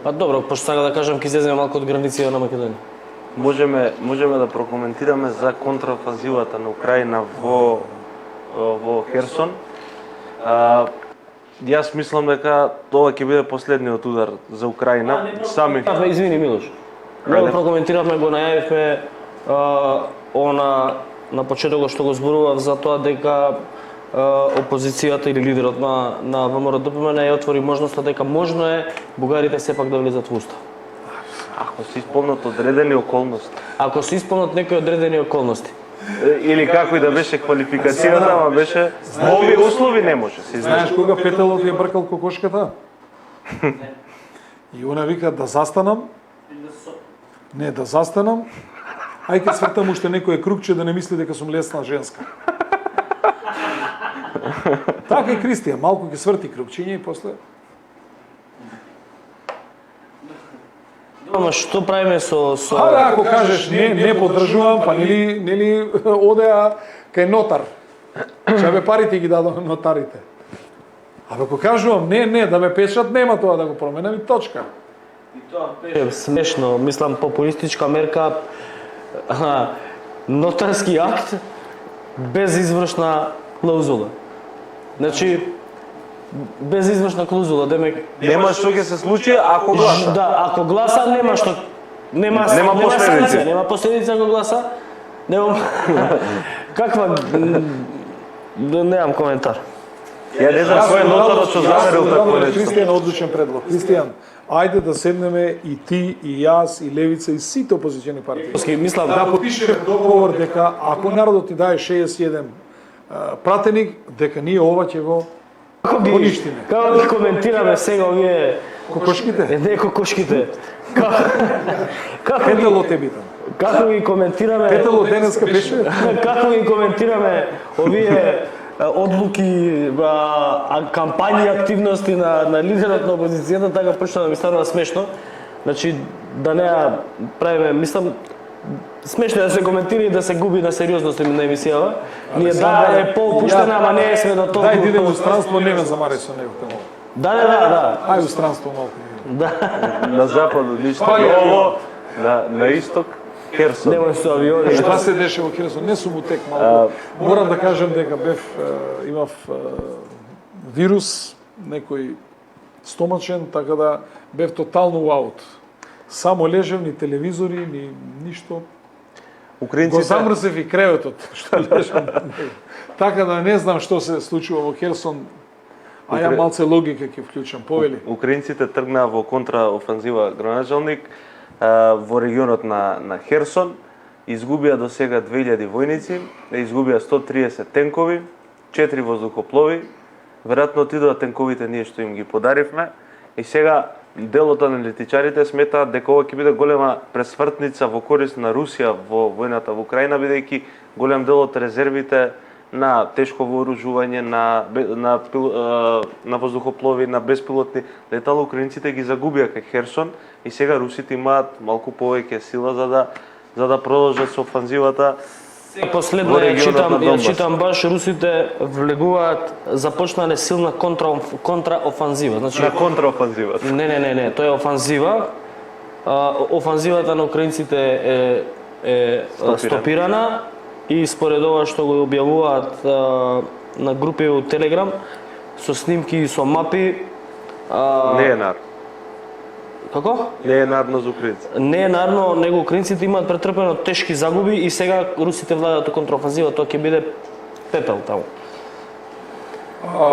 па добро, пошто сакам да кажам ќе излеземе малку од границите на Македонија. Можеме да прокоментираме за контрафазивата на Украина во Херсон. Јас мислам дека тоа ќе биде последниот удар за Украина. Сами. Извини Милош. Него прокоментиравме, го најавивме на почетокот што го зборував за тоа дека опозицијата или лидерот на ВМРО-ДПМН ја отвори можноста дека можно е бугарите сепак да влезат во устав. Ако се исполнат одредени околности. Ако се исполнат некои одредени околности. Или како и да беше квалификацијата, ама беше во овие услови не може. Се Знаеш кога петелот ја бркал кокошката? И она вика да застанам. Не, да застанам. Ајде свртам уште некое кругче да не мисли дека сум лесна женска. Така и Кристијан, малку ќе сврти кругчиња и после... Ама што правиме со... Ако кажеш не поддржувам, па нели одеа кај нотар. Чабе парите ги дадоа нотарите. А ако кажувам не, да ме пешат, нема тоа да го променам и точка. И тоа Е смешно, мислам популистичка мерка, нотарски акт без извршна клаузула. Значи, без извршна клаузула, демек... Нема што ќе се случи ако гласа. Да, ако гласа нема што... Нема последици. Нема последици ако гласа. Немам... Каква... Немам коментар. Ја не знам кој е нотарот што замерил такво нешто. Кристијан, одличен предлог. Кристијан, ајде да седнеме и ти, и јас, и Левица, и сите опозициони партии. Мислам, Да потпишеме договор дека ако народот ти дае 61 пратеник, дека ние ова ќе го поништиме. како ги коментираме сега овие... Кокошките? Не кокошките. Како ги... Петелот е битен. Како ги коментираме... Петелот денеска беше? Како ги коментираме овие одлуки, кампањи, активности на лидерот на опозицијата, така почна да ми станува смешно. Значи, да не ја правиме, мислам, смешно е да се коментира и да се губи на сериозност на емисијава. Ние да е поопуштена, ама не сме до толку. Дај да идем у странство, не ме замари со него. Да. Ај у странство малку. На запад ништо ново, на исток Херсон. Немој со авиони. Шта се дешава во Херсон? Не сум утек малку. Морам да кажам дека имав вирус, некој стомачен, така да бев тотално аут. Само лежев, ни телевизори, ни ништо. Го Украинците замрзев и креветот, што лежам. Така да не знам што се случува во Херсон, а ја малце логика ќе вклучам. Повели. Украинците тргнаа во контраофанзива граначалник во регионот на Херсон, изгубија до сега 2000 војници, изгубија 130 тенкови, 4 воздухоплови, веројатно отидоа тенковите ние што им ги подаривме, и сега делот аналитичарите сметаат дека ова ќе биде голема пресвртница во корист на Русија во војната во Украина, бидејќи голем дел од резервите на тешко вооружување, на воздухоплови, на беспилотни летала, украинците ги загубија кај Херсон и сега русите имаат малку повеќе сила за да продолжат со офанзивата. Последно ја читам баш русите влегуваат, започнале силна контраофанзива. Значи На контраофанзивата. Не, тоа е офанзива. Офанзивата на украинците е стопирана и според ова што го објавуваат на групи во Телеграм со снимки и со мапи. Не е нар. Како? Не е нарно за украинците. Не е нарно, него украинците имаат претрпено тешки загуби и сега русите владаат контраофанзива, тоа ќе биде пепел таму.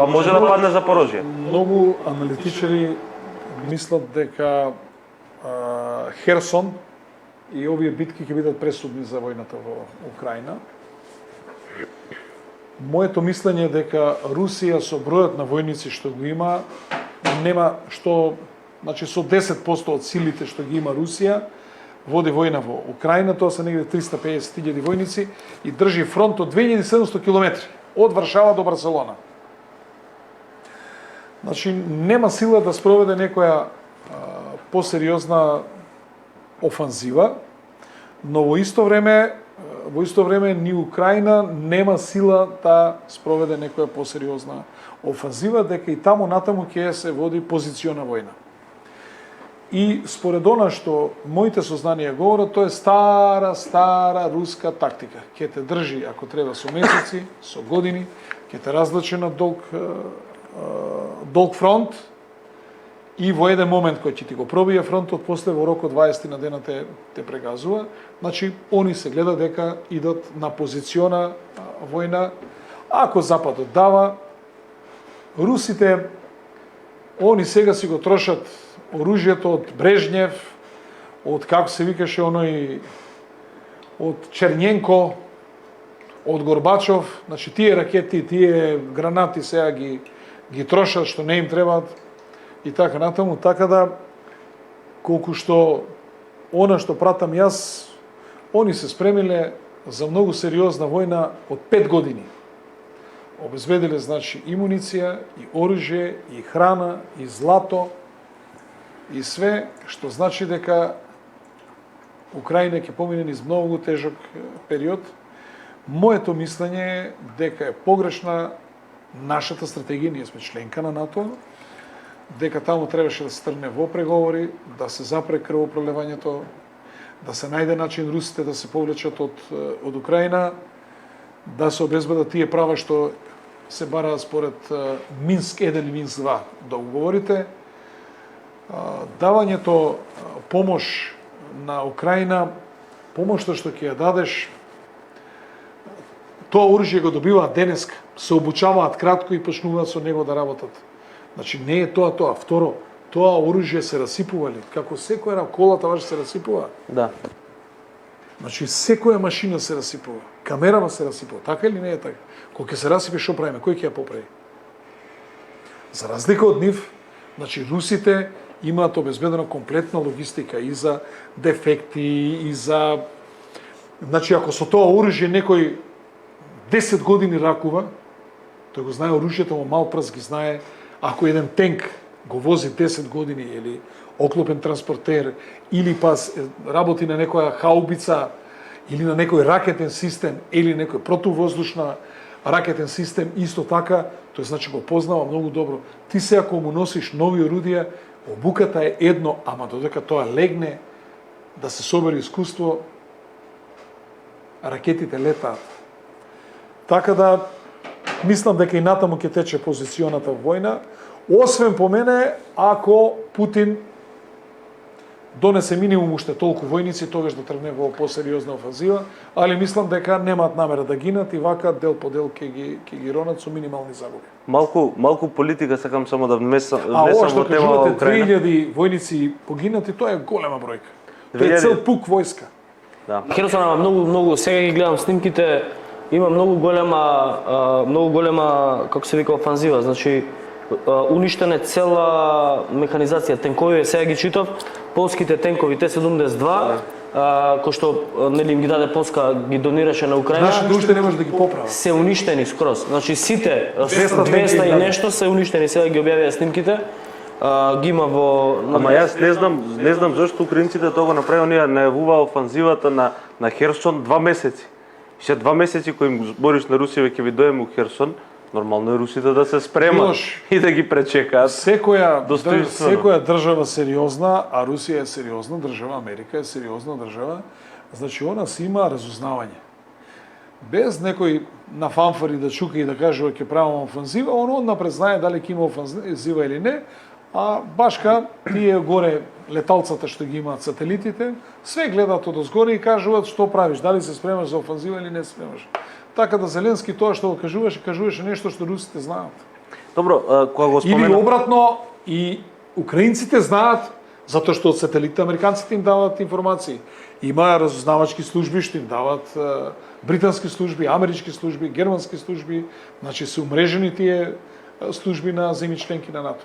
Може да падне Запорожје. Многу аналитичари мислат дека Херсон и овие битки ќе бидат пресудни за војната во Украина. Моето мислење е дека Русија со бројот на војници што го има, нема што, значи со 10% од силите што ги има Русија, води војна во Украина, тоа се негде 350.000 војници и држи фронт од 2700 км од Варшава до Барселона. Значи нема сила да спроведе некоја посериозна офанзива, но во исто време ни Украина нема сила да спроведе некоја посериозна офанзива, дека и таму натаму ќе се води позициона војна. И според она што моите сознанија говорат, тоа е стара руска тактика. Ќе те држи, ако треба, со месеци, со години, ќе те разлачи на долг фронт и во еден момент кој ќе ти го пробие фронтот, после во рок од 20 на дена те прегазува. Значи, они се гледа дека идат на позициона војна. Ако Западот дава, русите, они сега си го трошат оружјето од Брежнев, од како се викаше оној, од Черњенко, од Горбачов, значи тие ракети, тие гранати сега ги трошат што не им требаат и така натаму, така да колку што она што пратам јас, они се спремиле за многу сериозна војна од 5 години. Обезбедиле, значи, и муниција, и оружје, и храна, и злато, и све, што значи дека Украина ќе помине низ многу тежок период. Моето мислење е дека е погрешна нашата стратегија, ние сме членка на НАТО, дека таму требаше да се тргне во преговори, да се запре крвопролевањето, да се најде начин русите да се повлечат од Украина, да се обезбедат тие права што се бараат според Минск 1 и Минск 2 договорите. Давањето помош на Украина, помошта што ќе ја дадеш, тоа оружје го добиваат денеска, се обучаваат кратко и почнуваат со него да работат. Значи не е тоа. Второ, тоа оружје се расипува ли? Како секоја колата ваш се расипува? Да. Значи секоја машина се расипува, камерава се расипува, така или не е така? Кога ќе се расипе, што правиме? Кој ќе ја поправи? За разлика од нив, значи русите имаат обезбедена комплетна логистика и за дефекти, и за... Значи, ако со тоа оружје некој 10 години ракува, тој го знае оружјето, му мал прст ги знае, ако еден тенк го вози 10 години, или оклопен транспортер, или па работи на некоја хаубица, или на некој ракетен систем, или некој противвоздушна ракетен систем, исто така, тој значи го познава многу добро. Ти се ако му носиш нови орудија, обуката е едно, ама додека тоа легне, да се собери искуство, ракетите летаат. Така да, мислам дека и натаму ќе тече позиционата војна, освен по мене, ако Путин донесе минимум уште толку војници, тогаш да тргне во посериозна офанзива, али мислам дека немаат намера да гинат и вака дел по дел ќе ги ронат со минимални загуби. Малку политика сакам само да внесам ова во што тема кажувате, Украина. 3000 војници погинати, тоа е голема бројка. Тоа е цел пук војска. Да. Херсон има многу, сега ги гледам снимките, има многу голема, како се вика, офанзива, значи уништена е цела механизација, тенкови, сега ги читав, полските тенкови Т-72, кој што нели им ги даде Полска, ги донираше на Украина. Нашите уште не може да ги поправат. Се уништени скроз. Значи сите 200 и нешто се уништени, сега ги објавија снимките. Ги има во... Ама јас не знам зашто украинците тоа го направи, оние најавуваа офанзивата на Херсон 2 месеци. Ше 2 месеци кои им збориш на Русија ќе ви дојдеме у Херсон, нормално е русите да се спремат и да ги пречекаат. Секоја држава сериозна, а Русија е сериозна држава, Америка е сериозна држава, значи она си има разузнавање. Без некој на фанфари да чука и да кажува ќе правиме офанзива, он однапред знае дали ќе има офанзива или не, а башка тие горе леталцата што ги имаат сателитите, све гледаат одозгоре и кажуваат што правиш, дали се спремаш за офанзива или не спремаш. Така да Зеленски тоа што го кажуваше нешто што русите знаат. Добро, кога го спомена... Или обратно, и украинците знаат, затоа што од сателитите американците им даваат информации. Има разузнавачки служби што им даваат британски служби, амерички служби, германски служби, значи се умрежени тие служби на земји членки на НАТО.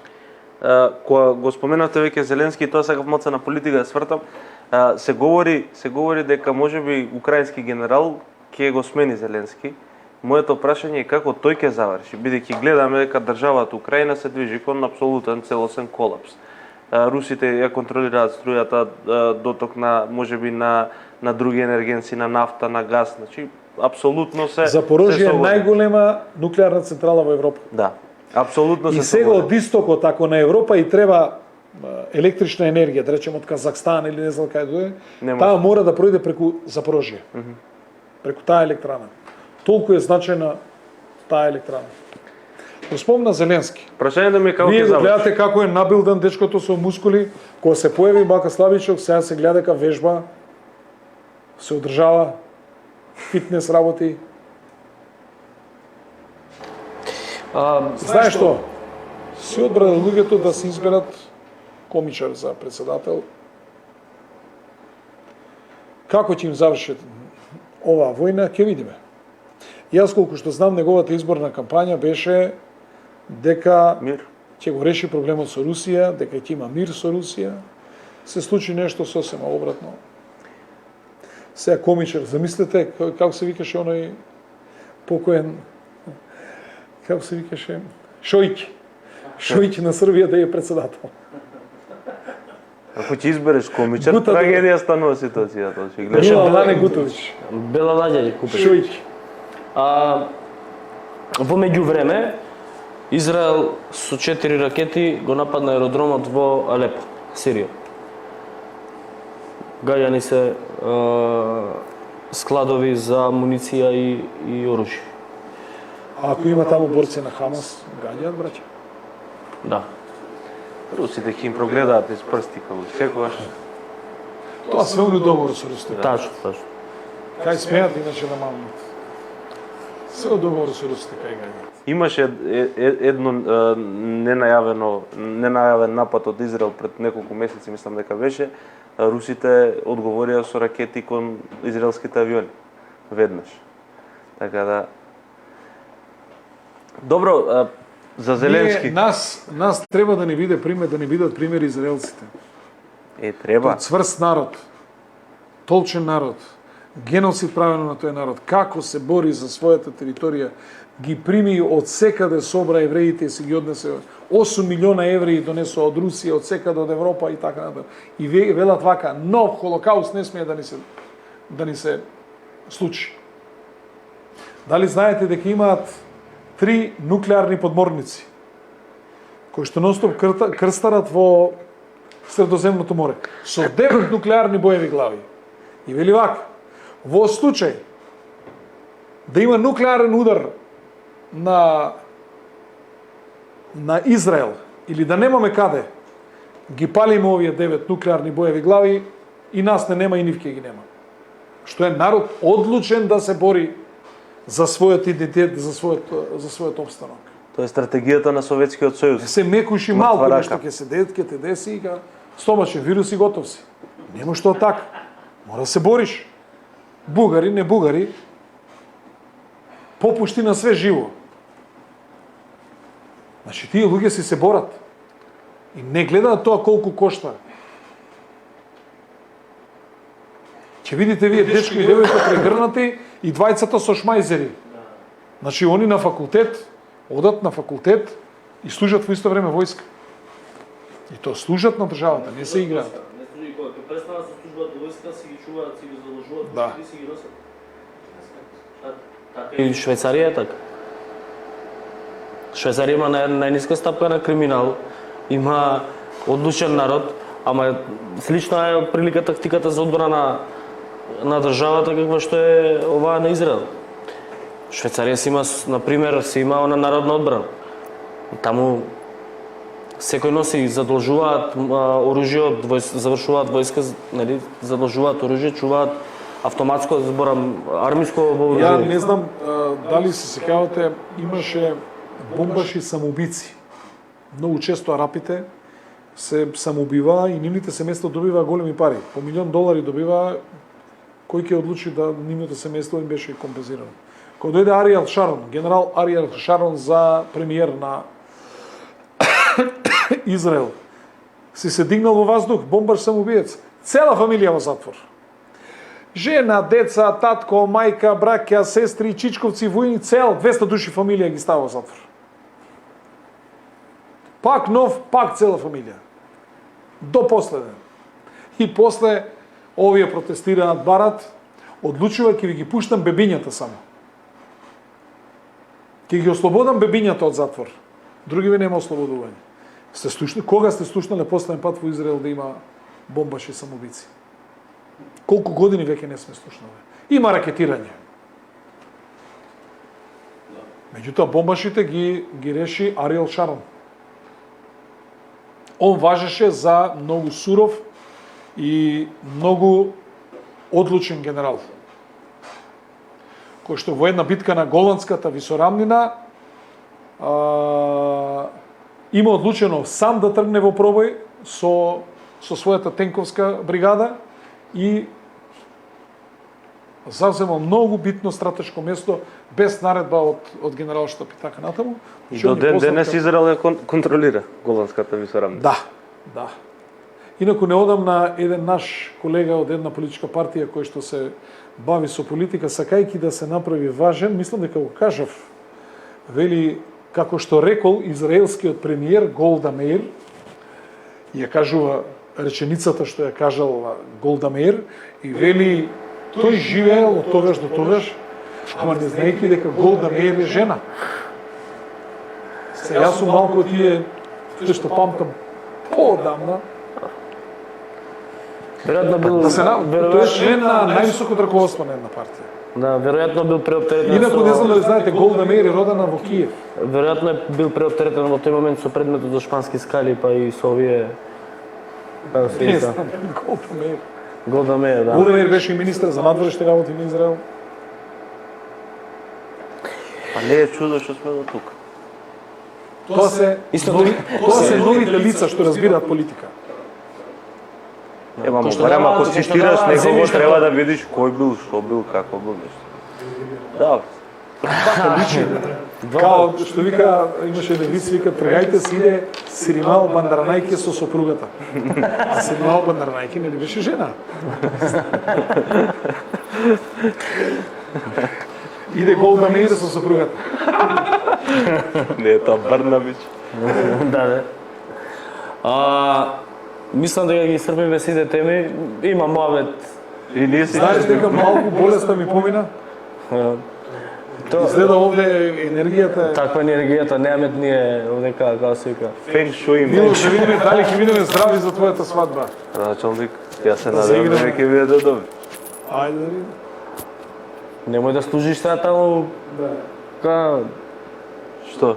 Кога го споменавте веќе Зеленски, тоа сакав моца на политика да свртам, се говори дека можеби украински генерал ќе го смени Зеленски. Моето прашање е како тој ќе заврши, бидејќи гледаме дека државата Украина се движи кон апсолутен целосен колапс. Русите ја контролираат струјата, доток на можеби на други енергенци, на нафта, на газ, значи апсолутно се Запорожје е најголема нуклеарна централа во Европа. Да. Апсолутно се. И сега од истокот, ако на Европа и треба електрична енергија, да речем од Казахстан или не знам кај дојде, таа мора да пројде преку Запорожје. Преку таа електрана. Толку е значајна таа електрана. Го спомна Зеленски. Прашањето ми е како ќе Вие го заврши. гледате како е набилдан дечкото со мускули, кога се појави Бака Славичок, сега се гледа дека вежба, се одржава, фитнес работи. Знаеш што? Си одбрана луѓето да се изберат комичар за председател. Како ќе им заврши оваа војна, ќе видиме. Јас колку што знам, неговата изборна кампања беше дека Мир. ќе го реши проблемот со Русија, дека ќе има мир со Русија. Се случи нешто сосема обратно. Сега комичар, замислете како се викаше оној покоен, како се викаше, Шојќ. Шојќ на Србија да е председател. Ако ќе избереш комичар, трагедија станува ситуацијата. Мила Лане Гутович. Бела Наѓа ги купи. Шојќ. Во меѓувреме, Израел со 4 ракети го нападна аеродромот во Алепо, Сирија. Гајани се складови за муниција и оружје. А ако има таму борци на Хамас, гаѓаат, браќа? Да. Русите ќе им прогледаат из прсти како секогаш. Тоа све уни договор со Русите. Тачно. Кај смеат, иначе да мамнат. Све договор со Русите кај гаѓаат. Имаше едно ненајавен напад од Израел пред неколку месеци, мислам дека беше, русите одговорија со ракети кон израелските авиони веднаш. Така да добро, за Зеленски. Нас треба да ни биде пример, да ни бидат пример израелците. Треба. Цврст народ, толчен народ, геноцид правено на тој народ, како се бори за својата територија, ги прими од секаде, собра евреите и се ги однесе 8 милиона евреи донесоа од Русија, од секаде од Европа и така натаму. И велат вака, нов холокауст не смее да ни се случаи. Дали знаете дека имаат 3 нуклеарни подморници кои што ностоп крстарат во Средоземното море со 9 нуклеарни боеви глави. И вели вака, во случај да има нуклеарен удар на Израел или да немаме каде, ги палиме овие 9 нуклеарни боеви глави и нас не нема и нив ќе ги нема. Што е народ одлучен да се бори за својот идентитет, за својот обстанок. Тоа е стратегијата на Советскиот сојуз. Не се мекуши малку нешто ќе те деси и стомачен вирус и готов си. Нема што така. Мора да се бориш. Бугари, не бугари, попушти на све живо. Значи, тие луѓе си се борат. И не гледаат тоа колку кошта. Ќе видите вие дечко и девојка прегрнати и двајцата со шмајзери. Значи, они на факултет, одат на факултет и служат во исто време војска. И тоа служат на државата, не се играат. Не служи кога, кога престанат со службата војска, си ги чуваат, си ги заложуваат, Да. си ги носат. И Швајцарија е така. Швајцарија има најниска стапка на криминал, има одлучен народ, ама слична е прилика тактиката за одбрана на државата каква што е оваа на Израел. Швајцарија си има, например, си има на народна одбрана. Таму секој носи, задолжуваат оружје, завршуваат војска, нели, задолжуваат оружје, чуваат автоматско, зборам, армиско вооружје. Ја не знам дали се сеќавате, имаше бомбаши самоубици. Многу често арапите се самоубиваа и нивните семејства добиваа големи пари. По $1,000,000 добиваа, кој ќе одлучи да нивното семејство им беше компензирано. Кога дојде Ариел Шарон, генерал Ариел Шарон за премиер на Израел, си се дигнал во воздух, бомбаш самоубиец. Цела фамилија во затвор. Жена, деца, татко, мајка, браќа, сестри, чичковци, војни, цел 200 души фамилија ги става во затвор. Пак нов, пак цела фамилија. До последен. И после овие протестираат, барат, одлучува ќе ви ги пуштам бебињата само. Ќе ги ослободам бебињата од затвор. Други ви нема ослободување. Кога сте слушнале последен пат во Израел да има бомбаши самоубици? Колку години веќе не сме слушнале? Има ракетирање. Меѓутоа бомбашите ги реши Ариел Шарон. Он важеше за многу суров и многу одлучен генерал. Кој што во една битка на Голандската висорамнина има одлучено сам да тргне во пробој со својата тенковска бригада и завзема многу битно стратешко место без наредба од генералштаб и така натаму. И до ден денес Израел ја контролира Голандската висорамнина. Да, да. Инаку не одам на еден наш колега од една политичка партија кој што се бави со политика, сакајќи да се направи важен, мислам дека го кажав, вели, како што рекол израелскиот премиер Голда Меир, ја кажува реченицата што ја кажал Голда Меир, и вели, тој живеел од тогаш до тогаш, ама не знаејќи дека Голда Меир е жена. Се јас сум малку од тие што памтам поодамна. Веројатно бил Тој е член на највисокото раководство на една партија. Да, веројатно бил преоптеретен. Инаку не знам дали знаете, Голда Меир е родена во Киев. Веројатно е бил преоптеретен во тој момент со предметот за шпански скали, па и со овие Не знам, Голда Меир. Голда Меир, да. Голда Меир беше и министер за надворешни работи на Израел. Па не е чудо што сме до тука. Тоа се новите лица што разбираат политика. Ема, Кој што барем ако даваат- цитираш кој што некого, даваат треба да видиш кој бил, што бил, како бил нешто. Да, Као што вика, имаше еден виц, вика, тргајте си иде Сиримал Бандаранајке со сопругата. А Сиримал Бандаранајке не ли беше жена? Иде Голда Меир со сопругата. не е тоа Барнабич. Да. Мислам дека ги исцрпиме сите теми. Има моабет И ние си Знаеш дека малку болеста ми помина? Тоа Изгледа овде енергијата е... таква енергијата немаме ние овдека како се вика. фенг шуи Милош, да видиме дали ќе бидеме здрави за твојата свадба. Началник, ја се надевам дека ќе биде добри. Ајде да видиме. Немој да служиш сега таму ка Што?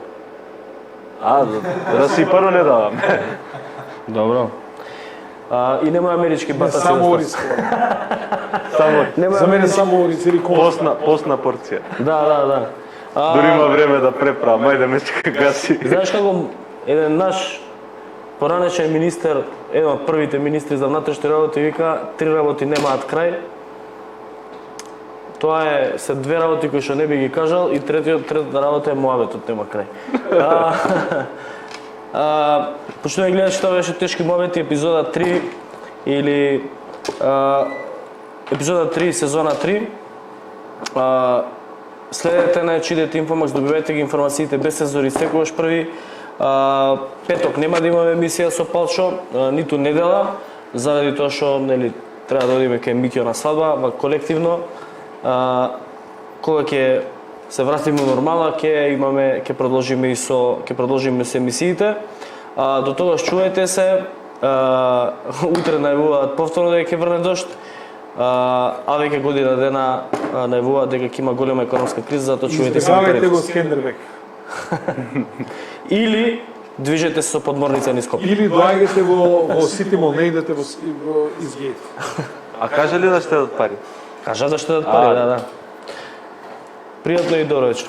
Расипано не давам. добро. И немој амерички Не, батаци. само ориз. Само За мене само ориз или кост. посна порција. Да. Дури има време да преправам, ајде ме чека гаси. Знаеш како еден наш поранешен министер, еден од првите министри за внатрешни работи вика, 3 работи немаат крај. Тоа е се 2 работи кои што не би ги кажал и третата работа е муабетот нема крај. Почнува да гледаш што беше тешки муабети епизода 3 или епизода 3 сезона 3. Следете на читате Инфомакс, добивајте ги информациите без цензури секогаш први. Петок нема да имаме емисија со Палчо, ниту недела, заради тоа што нели треба да одиме кај Микио на свадба, колективно. Кога ќе се вратиме нормала, ќе продолжиме со емисиите. До тогаш чувајте се. Утре најавуваат повторно дека ќе врне дожд. А веќе година дена најавуваат дека ќе има голема економска криза, затоа чувајте се Избегавајте напред. го Скендербек. Или движете се со подморница низ Скопје. Или доаѓате во Сити Мол, не идете во Изгейт. А кажа ли да ще дадат пари? Кажа да ще дадат пари, да. Пријатно и добро вечер.